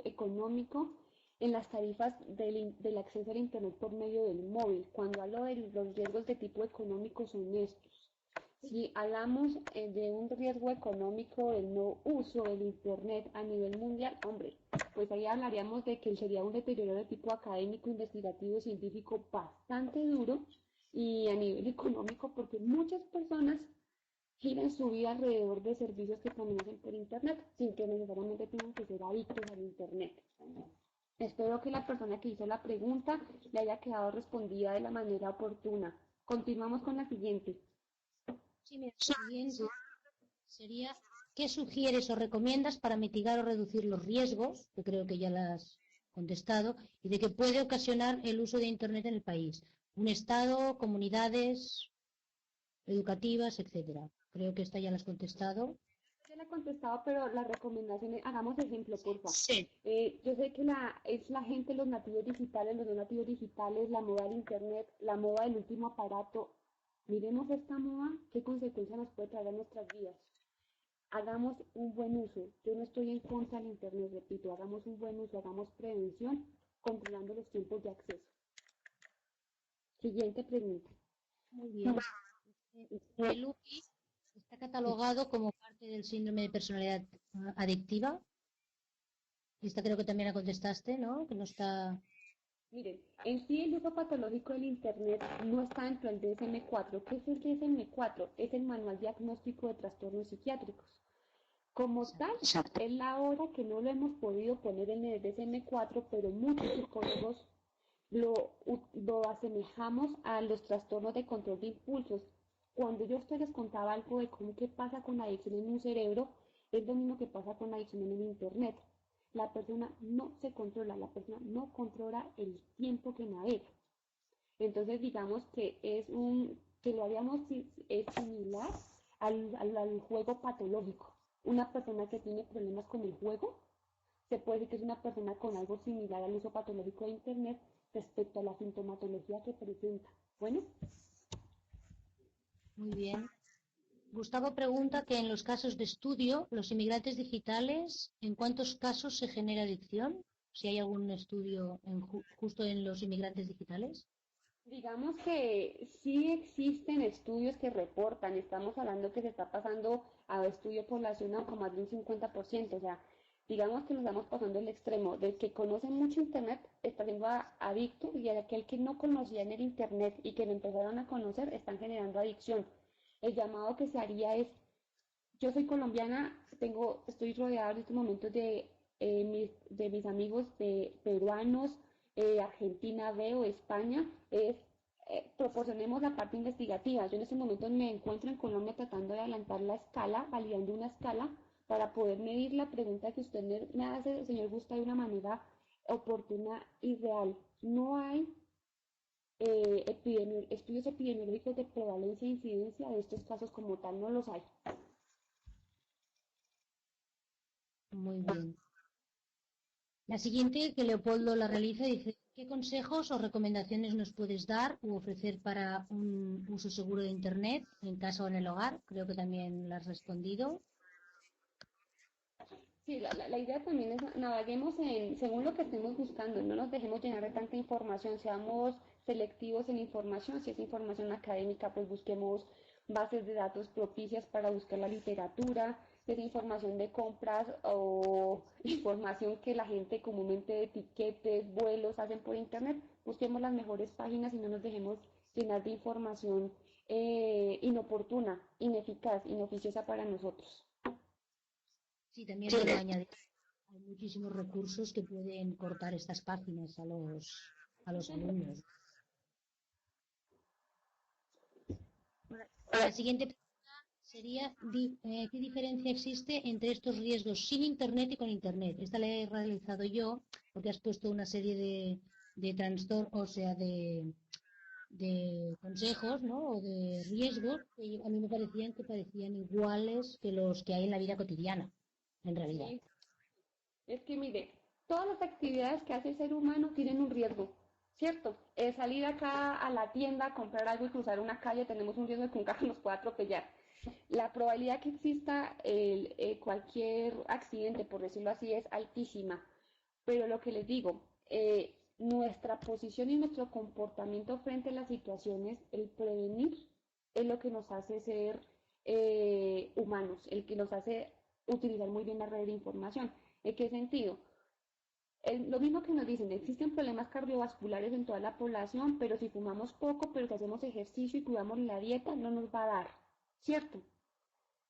económico en las tarifas del acceso al Internet por medio del móvil. Cuando hablo de los riesgos de tipo económico son estos. Si hablamos de un riesgo económico del no uso del Internet a nivel mundial, hombre, pues ahí hablaríamos de que sería un deterioro de tipo académico, investigativo, científico bastante duro y a nivel económico porque muchas personas giran su vida alrededor de servicios que también hacen por Internet sin que necesariamente tengan que ser adictos al Internet. Espero que la persona que hizo la pregunta le haya quedado respondida de la manera oportuna. Continuamos con la siguiente. Sí, mira, la siguiente sería, ¿qué sugieres o recomiendas para mitigar o reducir los riesgos, que creo que ya las has contestado, y de que puede ocasionar el uso de Internet en el país? Un Estado, comunidades educativas, etcétera. Creo que esta ya la has contestado. Ya la he contestado, pero las recomendaciones, hagamos ejemplo, por favor. Sí. Yo sé que es la gente, los nativos digitales, los no nativos digitales, la moda del Internet, la moda del último aparato. Miremos esta moda, qué consecuencias nos puede traer a nuestras vidas. Hagamos un buen uso. Yo no estoy en contra del Internet, repito, hagamos un buen uso, hagamos prevención, controlando los tiempos de acceso. Siguiente pregunta. Muy bien. El UPI está catalogado como parte del síndrome de personalidad adictiva. Esta creo que también la contestaste, ¿no? Que no está... Miren, en sí el uso patológico del Internet no está dentro del DSM-4. ¿Qué es el DSM-4? Es el Manual Diagnóstico de Trastornos Psiquiátricos. Como tal, es la hora que no lo hemos podido poner en el DSM-4, pero muchos psicólogos lo asemejamos a los trastornos de control de impulsos. Cuando yo a ustedes les contaba algo de cómo qué pasa con la adicción en un cerebro, Es lo mismo que pasa con la adicción en el Internet. La persona no se controla, la persona no controla el tiempo que navega. Entonces, digamos que que lo haríamos es similar al juego patológico. Una persona que tiene problemas con el juego, se puede decir que es una persona con algo similar al uso patológico de Internet respecto a la sintomatología que presenta. Bueno, Muy bien. Gustavo pregunta que en los casos de estudio, los inmigrantes digitales, ¿en cuántos casos se genera adicción? Si hay algún estudio justo en los inmigrantes digitales. digamos que sí existen estudios que reportan, estamos hablando que se está pasando a estudio poblacional con más de un 50%, o sea, digamos que nos estamos pasando el extremo del que conoce mucho Internet está siendo adicto y aquel que no conocía en el Internet y que lo empezaron a conocer están generando adicción. El llamado que se haría es, yo soy colombiana, estoy rodeada en estos momentos de mis amigos de peruanos, Argentina veo, España, proporcionemos la parte investigativa. Yo en estos momentos me encuentro en Colombia tratando de adelantar la escala, validando una escala para poder medir la pregunta que usted me hace, señor Gusta, de una manera oportuna y real. No hay estudios epidemiológicos de prevalencia e incidencia de estos casos como tal, no los hay. Muy bien. La siguiente, que Leopoldo la realiza, dice, ¿qué consejos o recomendaciones nos puedes dar u ofrecer para un uso seguro de Internet en casa o en el hogar? Creo que también la has respondido. Sí, la idea también es naveguemos según lo que estemos buscando, no nos dejemos llenar de tanta información, seamos selectivos en información, si es información académica, pues busquemos bases de datos propicias para buscar la literatura, si es información de compras o información que la gente comúnmente de etiquetes, vuelos hacen por internet, busquemos las mejores páginas y no nos dejemos llenar de información inoportuna, ineficaz, inoficiosa para nosotros. Sí, también bueno añadir, hay muchísimos recursos que pueden cortar estas páginas a los alumnos. La siguiente pregunta sería, ¿qué diferencia existe entre estos riesgos sin Internet y con Internet? Esta la he realizado yo porque has puesto una serie de trastornos, o sea, de consejos, ¿no? O de riesgos que a mí me parecían iguales que los que hay en la vida cotidiana, en realidad. Sí, es que mire, todas las actividades que hace el ser humano tienen un riesgo, ¿cierto? Salir acá a la tienda a comprar algo y cruzar una calle, tenemos un riesgo de que un carro nos pueda atropellar. La probabilidad que exista cualquier accidente, por decirlo así, es altísima. Pero lo que les digo, nuestra posición y nuestro comportamiento frente a las situaciones, el prevenir, es lo que nos hace ser humanos, el que nos hace utilizar muy bien la red de información. ¿En qué sentido? Lo mismo que nos dicen, existen problemas cardiovasculares en toda la población, pero si fumamos poco, pero si hacemos ejercicio y cuidamos la dieta, no nos va a dar, ¿cierto?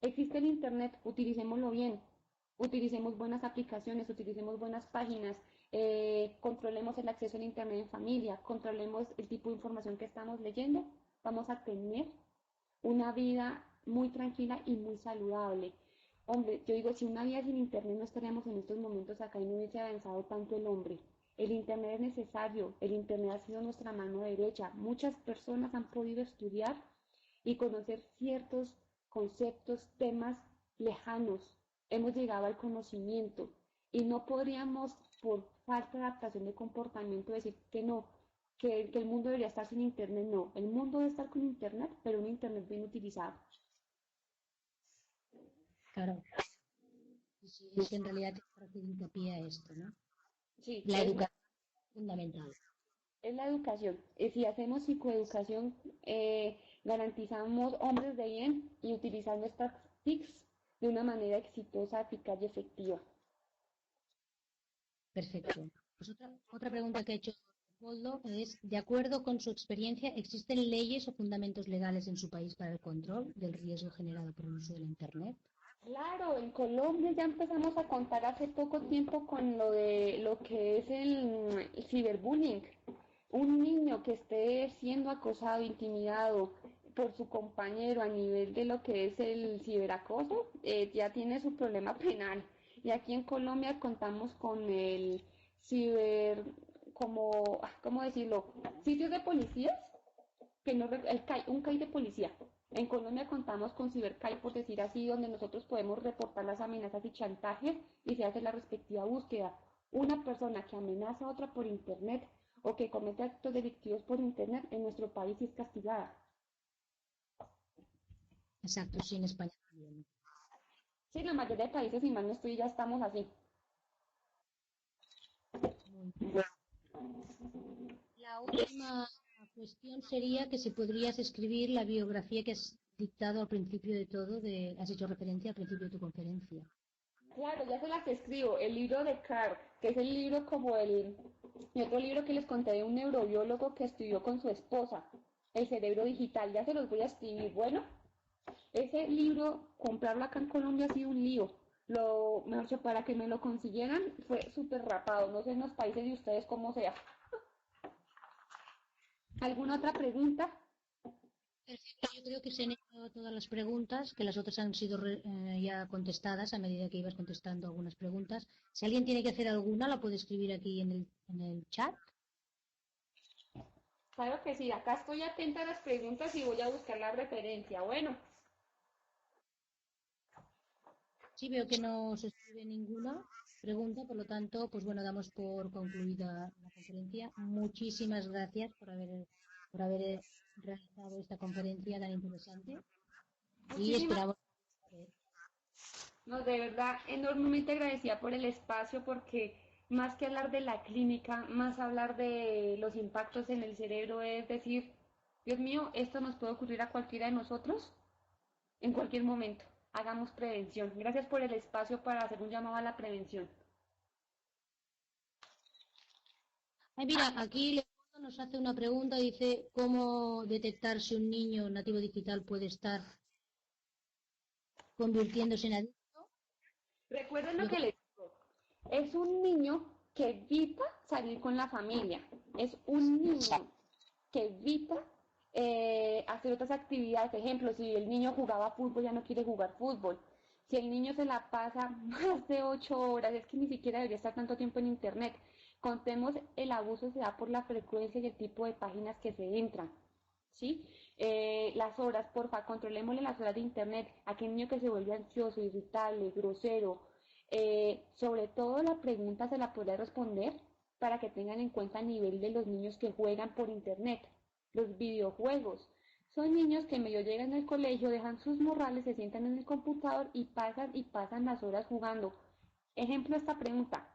Existe el Internet, utilicémoslo bien, utilicemos buenas aplicaciones, utilicemos buenas páginas, controlemos el acceso al Internet en familia, controlemos el tipo de información que estamos leyendo, vamos a tener una vida muy tranquila y muy saludable. Hombre, yo digo, si una vida sin Internet no estaríamos en estos momentos acá y no hubiese avanzado tanto el hombre. El Internet es necesario, el Internet ha sido nuestra mano derecha. Muchas personas han podido estudiar y conocer ciertos conceptos, temas lejanos. Hemos llegado al conocimiento y no podríamos, por falta de adaptación de comportamiento, decir que no, que el mundo debería estar sin Internet. No, el mundo debe estar con Internet, pero un Internet bien utilizado. Claro, sí, es que en realidad tengo que hacer hincapié a esto, ¿no? Sí, La educación es fundamental. es la educación. Si hacemos psicoeducación, garantizamos hombres de bien y utilizar nuestras TICs de una manera exitosa, eficaz y efectiva. Perfecto. Pues otra pregunta que ha hecho Leopoldo es, de acuerdo con su experiencia, ¿existen leyes o fundamentos legales en su país para el control del riesgo generado por el uso del Internet? Claro, en Colombia ya empezamos a contar hace poco tiempo con lo de lo que es el ciberbullying. Un niño que esté siendo acosado, intimidado por su compañero a nivel de lo que es el ciberacoso, ya tiene su problema penal. Y aquí en Colombia contamos con el ciber, como, ¿cómo decirlo? Sitios de policías, que no, el CAI, un CAI de policía. En Colombia contamos con CiberCAI, por decir así, donde nosotros podemos reportar las amenazas y chantajes y se hace la respectiva búsqueda. Una persona que amenaza a otra por Internet o que comete actos delictivos por Internet en nuestro país es castigada. Exacto, sí, en España también. Sí, en la mayoría de países, si mal no estoy, ya estamos así. Muy bien. La última cuestión sería que si podrías escribir la biografía que has dictado al principio de todo, has hecho referencia al principio de tu conferencia. Claro, ya se las escribo. El libro de Carr, que es el libro como y otro libro que les conté de un neurobiólogo que estudió con su esposa, El cerebro digital, ya se los voy a escribir. Bueno, ese libro, comprarlo acá en Colombia ha sido un lío. Mejor dicho, para que me lo consiguieran fue súper rapado. No sé en los países de ustedes cómo sea. ¿Alguna otra pregunta? Perfecto, yo creo que se han hecho todas las preguntas, que las otras han sido ya contestadas a medida que ibas contestando algunas preguntas. Si alguien tiene que hacer alguna, la puede escribir aquí en el chat. Claro que sí, acá estoy atenta a las preguntas y voy a buscar la referencia. Bueno, Sí, veo que no se escribe ninguna pregunta, por lo tanto, pues bueno, damos por concluida la conferencia. Muchísimas gracias por haber realizado esta conferencia tan interesante y muchísimas esperamos. no, de verdad, enormemente agradecida por el espacio porque más que hablar de la clínica, más hablar de los impactos en el cerebro, es decir, Dios mío, esto nos puede ocurrir a cualquiera de nosotros en cualquier momento. Hagamos prevención. Gracias por el espacio para hacer un llamado a la prevención. Ay, mira, aquí Leopoldo nos hace una pregunta, dice, ¿cómo detectar si un niño nativo digital puede estar convirtiéndose en adicto? Recuerden lo Yo que les digo. Es un niño que evita salir con la familia. Es un niño que evita hacer otras actividades. Ejemplo, si el niño jugaba fútbol, ya no quiere jugar fútbol. Si el niño se la pasa más de 8 horas, es que ni siquiera debería estar tanto tiempo en Internet. Contemos, el abuso se da por la frecuencia y el tipo de páginas que se entran. ¿Sí? Las horas, porfa, controlémosle las horas de Internet. Aquel niño que se vuelve ansioso, irritable, grosero. Sobre todo la pregunta se la podré responder para que tengan en cuenta el nivel de los niños que juegan por Internet. Los videojuegos. Son niños que medio llegan al colegio, dejan sus morrales, se sientan en el computador y pasan las horas jugando. Ejemplo, esta pregunta.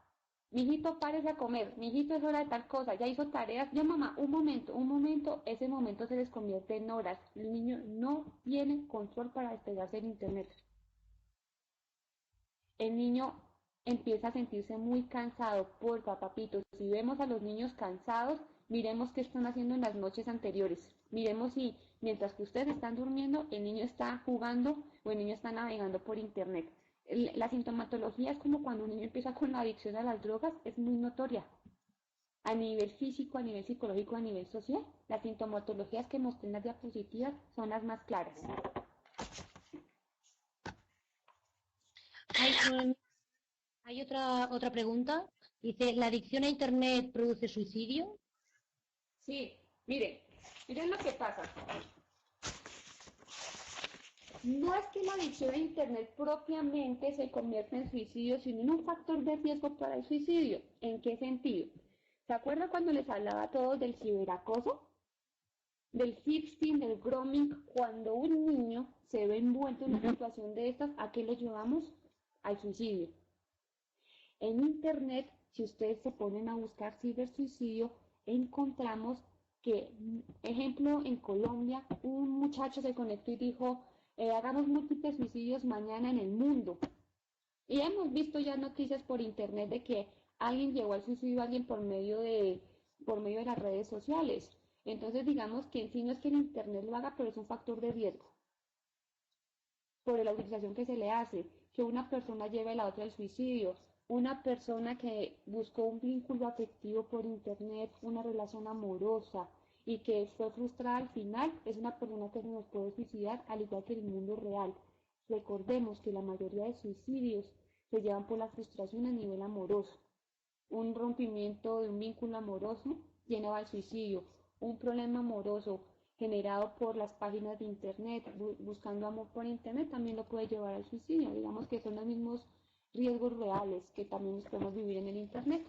Mijito, párese a comer. Mijito, es hora de tal cosa. Ya hizo tareas. Ya, mamá, un momento. Ese momento se les convierte en horas. El niño no tiene control para despegarse del Internet. El niño empieza a sentirse muy cansado. Porfa, papitos, si vemos a los niños cansados, miremos qué están haciendo en las noches anteriores. Miremos si mientras que ustedes están durmiendo, el niño está jugando o el niño está navegando por Internet. La sintomatología es como cuando un niño empieza con la adicción a las drogas, es muy notoria. A nivel físico, a nivel psicológico, a nivel social, las sintomatologías que mostré en las diapositivas son las más claras. Hay otra pregunta. Dice, ¿la adicción a Internet produce suicidio? Sí, miren lo que pasa. No es que la adicción a Internet propiamente se convierta en suicidio, sino en un factor de riesgo para el suicidio. ¿En qué sentido? ¿Se acuerdan cuando les hablaba a todos del ciberacoso? Del sexting, del grooming, cuando un niño se ve envuelto en una situación de estas, ¿a qué lo llevamos? Al suicidio. En Internet, si ustedes se ponen a buscar cibersuicidio, encontramos que, ejemplo, en Colombia, un muchacho se conectó y dijo, hagamos múltiples suicidios mañana en el mundo. Y hemos visto ya noticias por Internet de que alguien llegó al suicidio a alguien por medio de las redes sociales. Entonces, digamos que en sí no es que el Internet lo haga, pero es un factor de riesgo por la utilización que se le hace, que una persona lleve a la otra al suicidio, una persona que buscó un vínculo afectivo por Internet, una relación amorosa, y que fue frustrada al final, es una persona que se nos puede suicidar, al igual que en el mundo real. Recordemos que la mayoría de suicidios se llevan por la frustración a nivel amoroso. Un rompimiento de un vínculo amoroso lleva al suicidio. Un problema amoroso generado por las páginas de internet, buscando amor por internet, también lo puede llevar al suicidio. Digamos que son los mismos riesgos reales que también nos podemos vivir en el internet.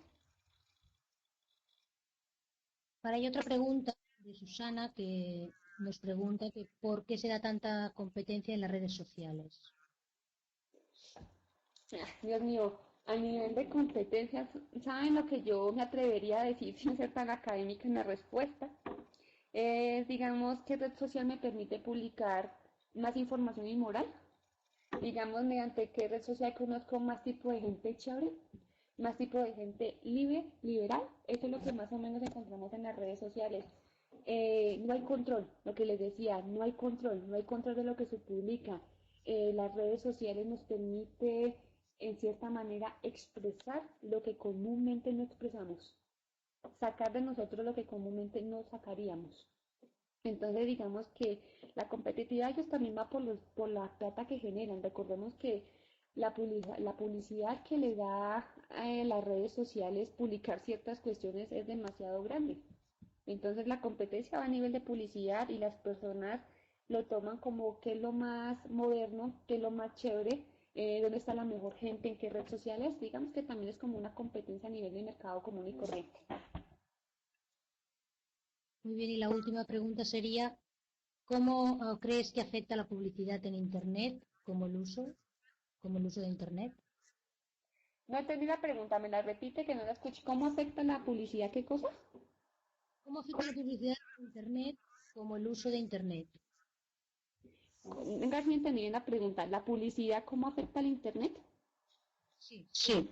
Para hay otra pregunta de Susana que nos pregunta que por qué se da tanta competencia en las redes sociales. Dios mío, a nivel de competencias, ¿saben lo que yo me atrevería a decir sin ser tan académica en la respuesta? Digamos, ¿qué red social me permite publicar más información inmoral? Digamos, mediante qué red social conozco más tipo de gente chévere, más tipo de gente libre, liberal. Eso es lo que más o menos encontramos en las redes sociales. No hay control, lo que les decía, no hay control de lo que se publica. Las redes sociales nos permite, en cierta manera, expresar lo que comúnmente no expresamos, sacar de nosotros lo que comúnmente no sacaríamos. Entonces, digamos que la competitividad ellos también va por la plata que generan. Recordemos que la publicidad que le da las redes sociales publicar ciertas cuestiones es demasiado grande. Entonces, la competencia va a nivel de publicidad y las personas lo toman como qué es lo más moderno, qué es lo más chévere, dónde está la mejor gente, en qué redes sociales. Digamos que también es como una competencia a nivel de mercado común y corriente. Muy bien, y la última pregunta sería, ¿cómo crees que afecta la publicidad en Internet como el uso de Internet? No entendí la pregunta, me la repite que no la escuché. ¿Cómo afecta la publicidad? ¿Qué cosa? ¿Cómo afecta la publicidad en Internet como el uso de Internet? Venga, si entendí bien la pregunta. ¿La publicidad cómo afecta al Internet? Sí. Sí.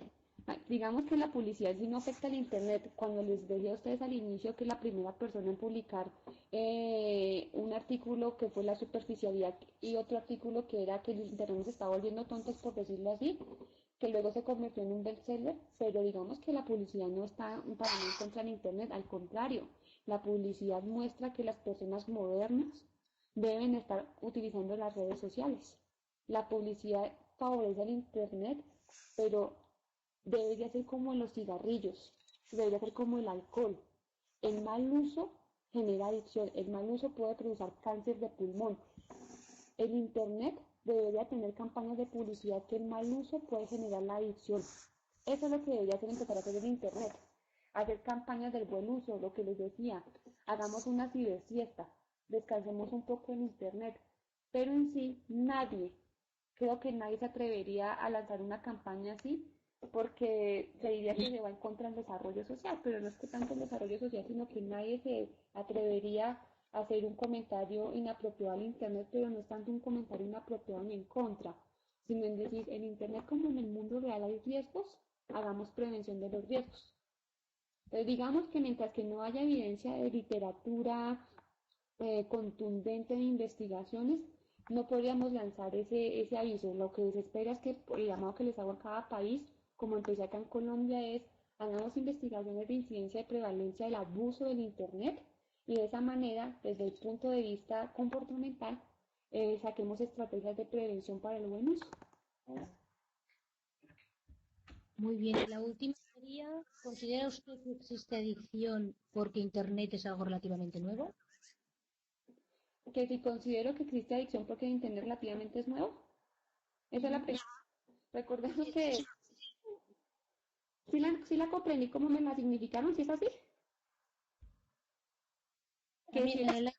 Digamos que la publicidad sí no afecta al Internet. Cuando les decía a ustedes al inicio que la primera persona en publicar un artículo que fue la superficialidad y otro artículo que era que el Internet se estaba volviendo tontos, por decirlo así, que luego se convirtió en un bestseller, pero digamos que la publicidad no está para mí en contra del Internet, al contrario, la publicidad muestra que las personas modernas deben estar utilizando las redes sociales. La publicidad favorece al Internet, pero debería ser como en los cigarrillos, debería ser como el alcohol. El mal uso genera adicción, el mal uso puede producir cáncer de pulmón. El Internet debería tener campañas de publicidad que el mal uso puede generar la adicción. Eso es lo que debería hacer empezar a hacer el Internet. Hacer campañas del buen uso, lo que les decía. Hagamos una cibersiesta, descansemos un poco en Internet. Pero en sí, creo que nadie se atrevería a lanzar una campaña así porque se diría que se va en contra del desarrollo social, pero no es que tanto el desarrollo social, sino que nadie se atrevería a hacer un comentario inapropiado al Internet, pero no es tanto un comentario inapropiado ni en contra, sino en decir, en Internet como en el mundo real hay riesgos, hagamos prevención de los riesgos. Entonces digamos que mientras que no haya evidencia de literatura contundente de investigaciones, no podríamos lanzar ese aviso. Lo que se espera es que por el llamado que les hago a cada país, como empecé acá en Colombia, es hagamos investigaciones de incidencia y prevalencia del abuso del Internet y de esa manera, desde el punto de vista comportamental, saquemos estrategias de prevención para el buen uso. Muy bien, y la última sería, ¿considera usted que existe adicción porque Internet es algo relativamente nuevo? Que si considero que existe adicción porque el Internet relativamente es nuevo, esa es la pregunta. Recordemos que si la comprendí como me la significaron, si es así. Que si la,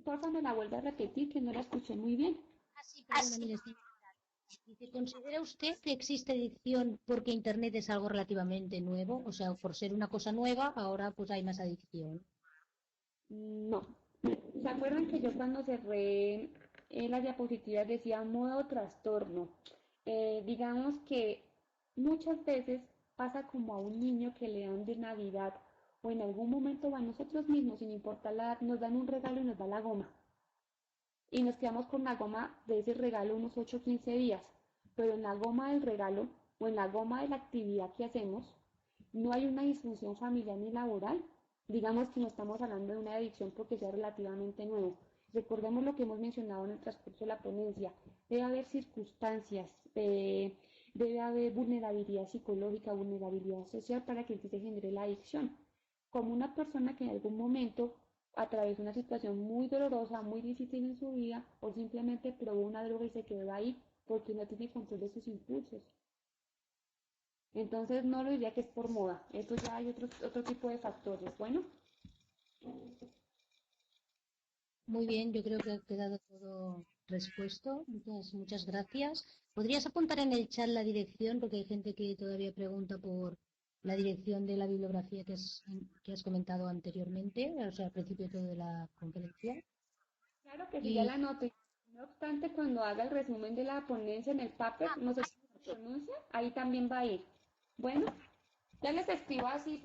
porfa me la vuelve a repetir, que no la escuché muy bien. Sí, perdona, mire, dice, ¿considera usted que existe adicción porque Internet es algo relativamente nuevo? O sea, por ser una cosa nueva, ahora pues hay más adicción. No. ¿Se acuerdan que yo cuando cerré las diapositivas decía modo trastorno? Digamos que muchas veces pasa como a un niño que le dan de Navidad o en algún momento a nosotros mismos, sin importar la edad, nos dan un regalo y nos da la goma. Y nos quedamos con la goma de ese regalo unos 8 o 15 días. Pero en la goma del regalo o en la goma de la actividad que hacemos, no hay una disfunción familiar ni laboral, digamos que no estamos hablando de una adicción porque sea relativamente nuevo. Recordemos lo que hemos mencionado en el transcurso de la ponencia. Debe haber circunstancias, debe haber vulnerabilidad psicológica, vulnerabilidad social para que se genere la adicción. Como una persona que en algún momento atravesó una situación muy dolorosa, muy difícil en su vida, o simplemente probó una droga y se quedó ahí porque no tiene control de sus impulsos. Entonces no lo diría que es por moda, eso ya hay otro tipo de factores. Bueno, Muy bien, yo creo que ha quedado todo respuesto. Muchas gracias. ¿Podrías apuntar en el chat la dirección? Porque hay gente que todavía pregunta por la dirección de la bibliografía que has comentado anteriormente, o sea, al principio de todo de la conferencia. claro que sí, ya Y la anoto. No obstante, cuando haga el resumen de la ponencia en el paper, no sé si se pronuncia, ahí también va a ir. Bueno, ya les escribo así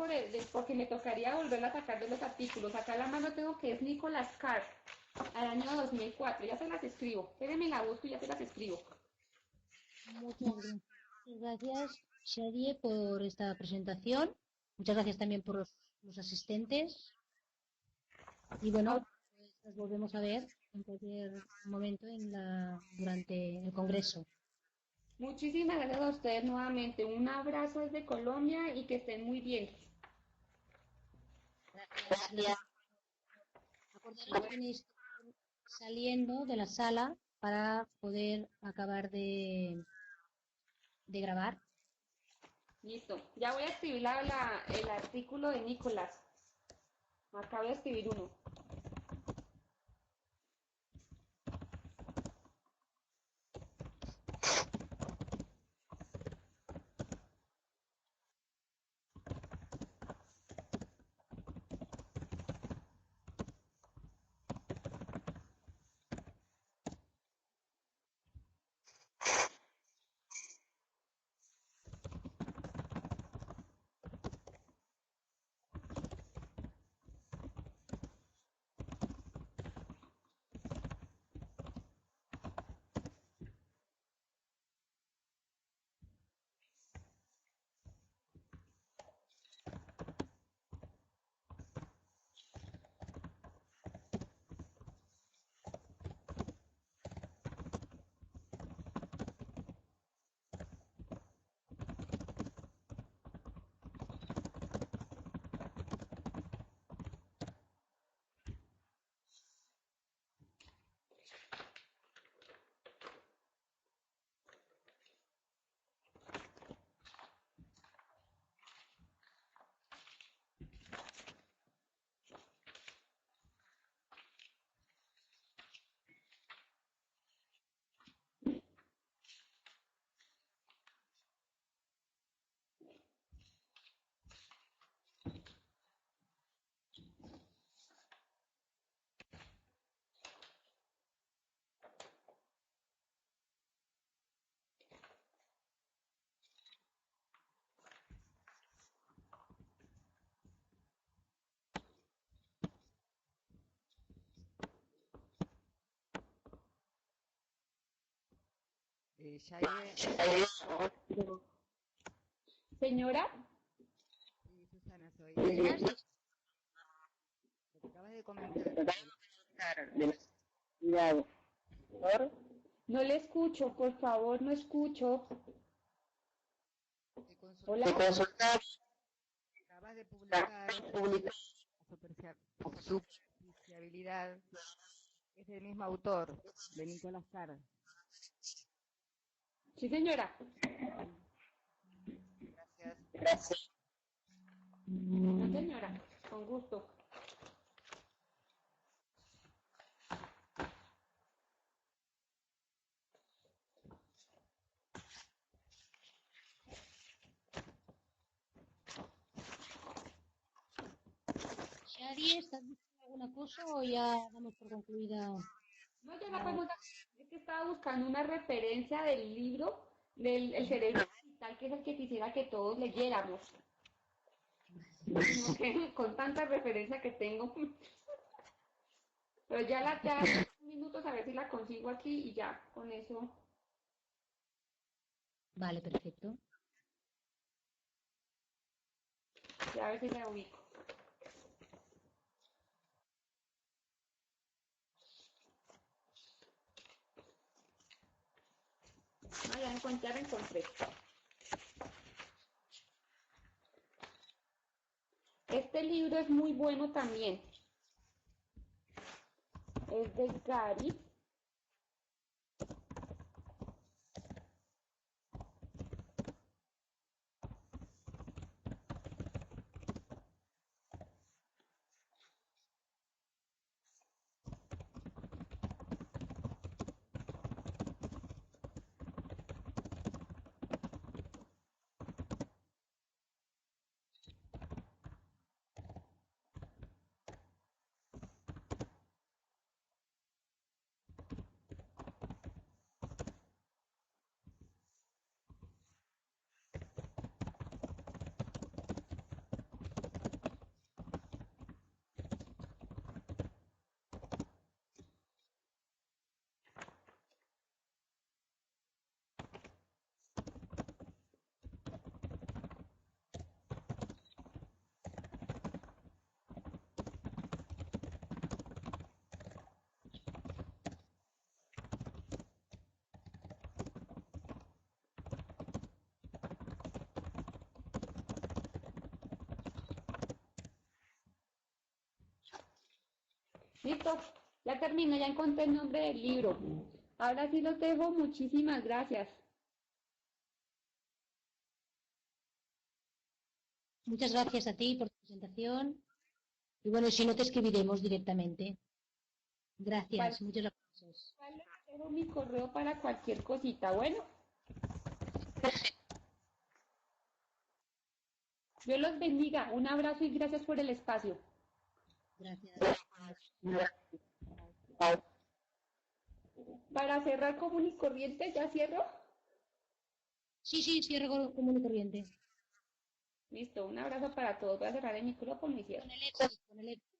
porque me tocaría volver a sacar de los artículos. Acá a la mano tengo que es Nicholas Carr, al año 2004. Ya se las escribo. Espérenme, la busco y ya se las escribo. muchas gracias, Shadie, por esta presentación. Muchas gracias también por los asistentes. Y bueno, pues nos volvemos a ver en cualquier momento durante el congreso. Muchísimas gracias a ustedes nuevamente. Un abrazo desde Colombia y que estén muy bien. Gracias. Acordaros que tenéis que ir saliendo de la sala para poder acabar de grabar. Listo. Ya voy a escribir el artículo de Nicolás. Acabo de escribir uno. Shaye, Señora, sí, Susana, soy. Buenas. Lo que acabas de comentar de cuidado. No le escucho, por favor, no escucho. Hola. acabas de publicar la superficialidad es del mismo autor, de Nicolás Carr. Sí, señora. Gracias. No, señora, con gusto. Shadi, ¿estás buscando alguna cosa o ya damos por concluida? No, ya la la- podemos dar. Es que estaba buscando una referencia del libro del El cerebro digital, que es el que quisiera que todos leyéramos. Sino que con tanta referencia que tengo, pero ya minutos a ver si la consigo aquí y ya, con eso, Vale, perfecto. ya a ver si la ubico. Ah, ya la encontré. Este libro es muy bueno también. Es de Gary. Listo, ya terminé, ya encontré el nombre del libro. Ahora sí los dejo, muchísimas gracias. Muchas gracias a ti por tu presentación. Y bueno, si no te escribiremos directamente. Vale, Gracias, muchos aplausos. vale, dejo mi correo para cualquier cosita. Bueno, Dios los bendiga. Un abrazo y gracias por el espacio. Gracias. Para cerrar común y corriente, ¿ya cierro? Sí, cierro común y corriente. Listo, un abrazo para todos. Voy a cerrar el micrófono y cierro. Con el éxito, con el éxito.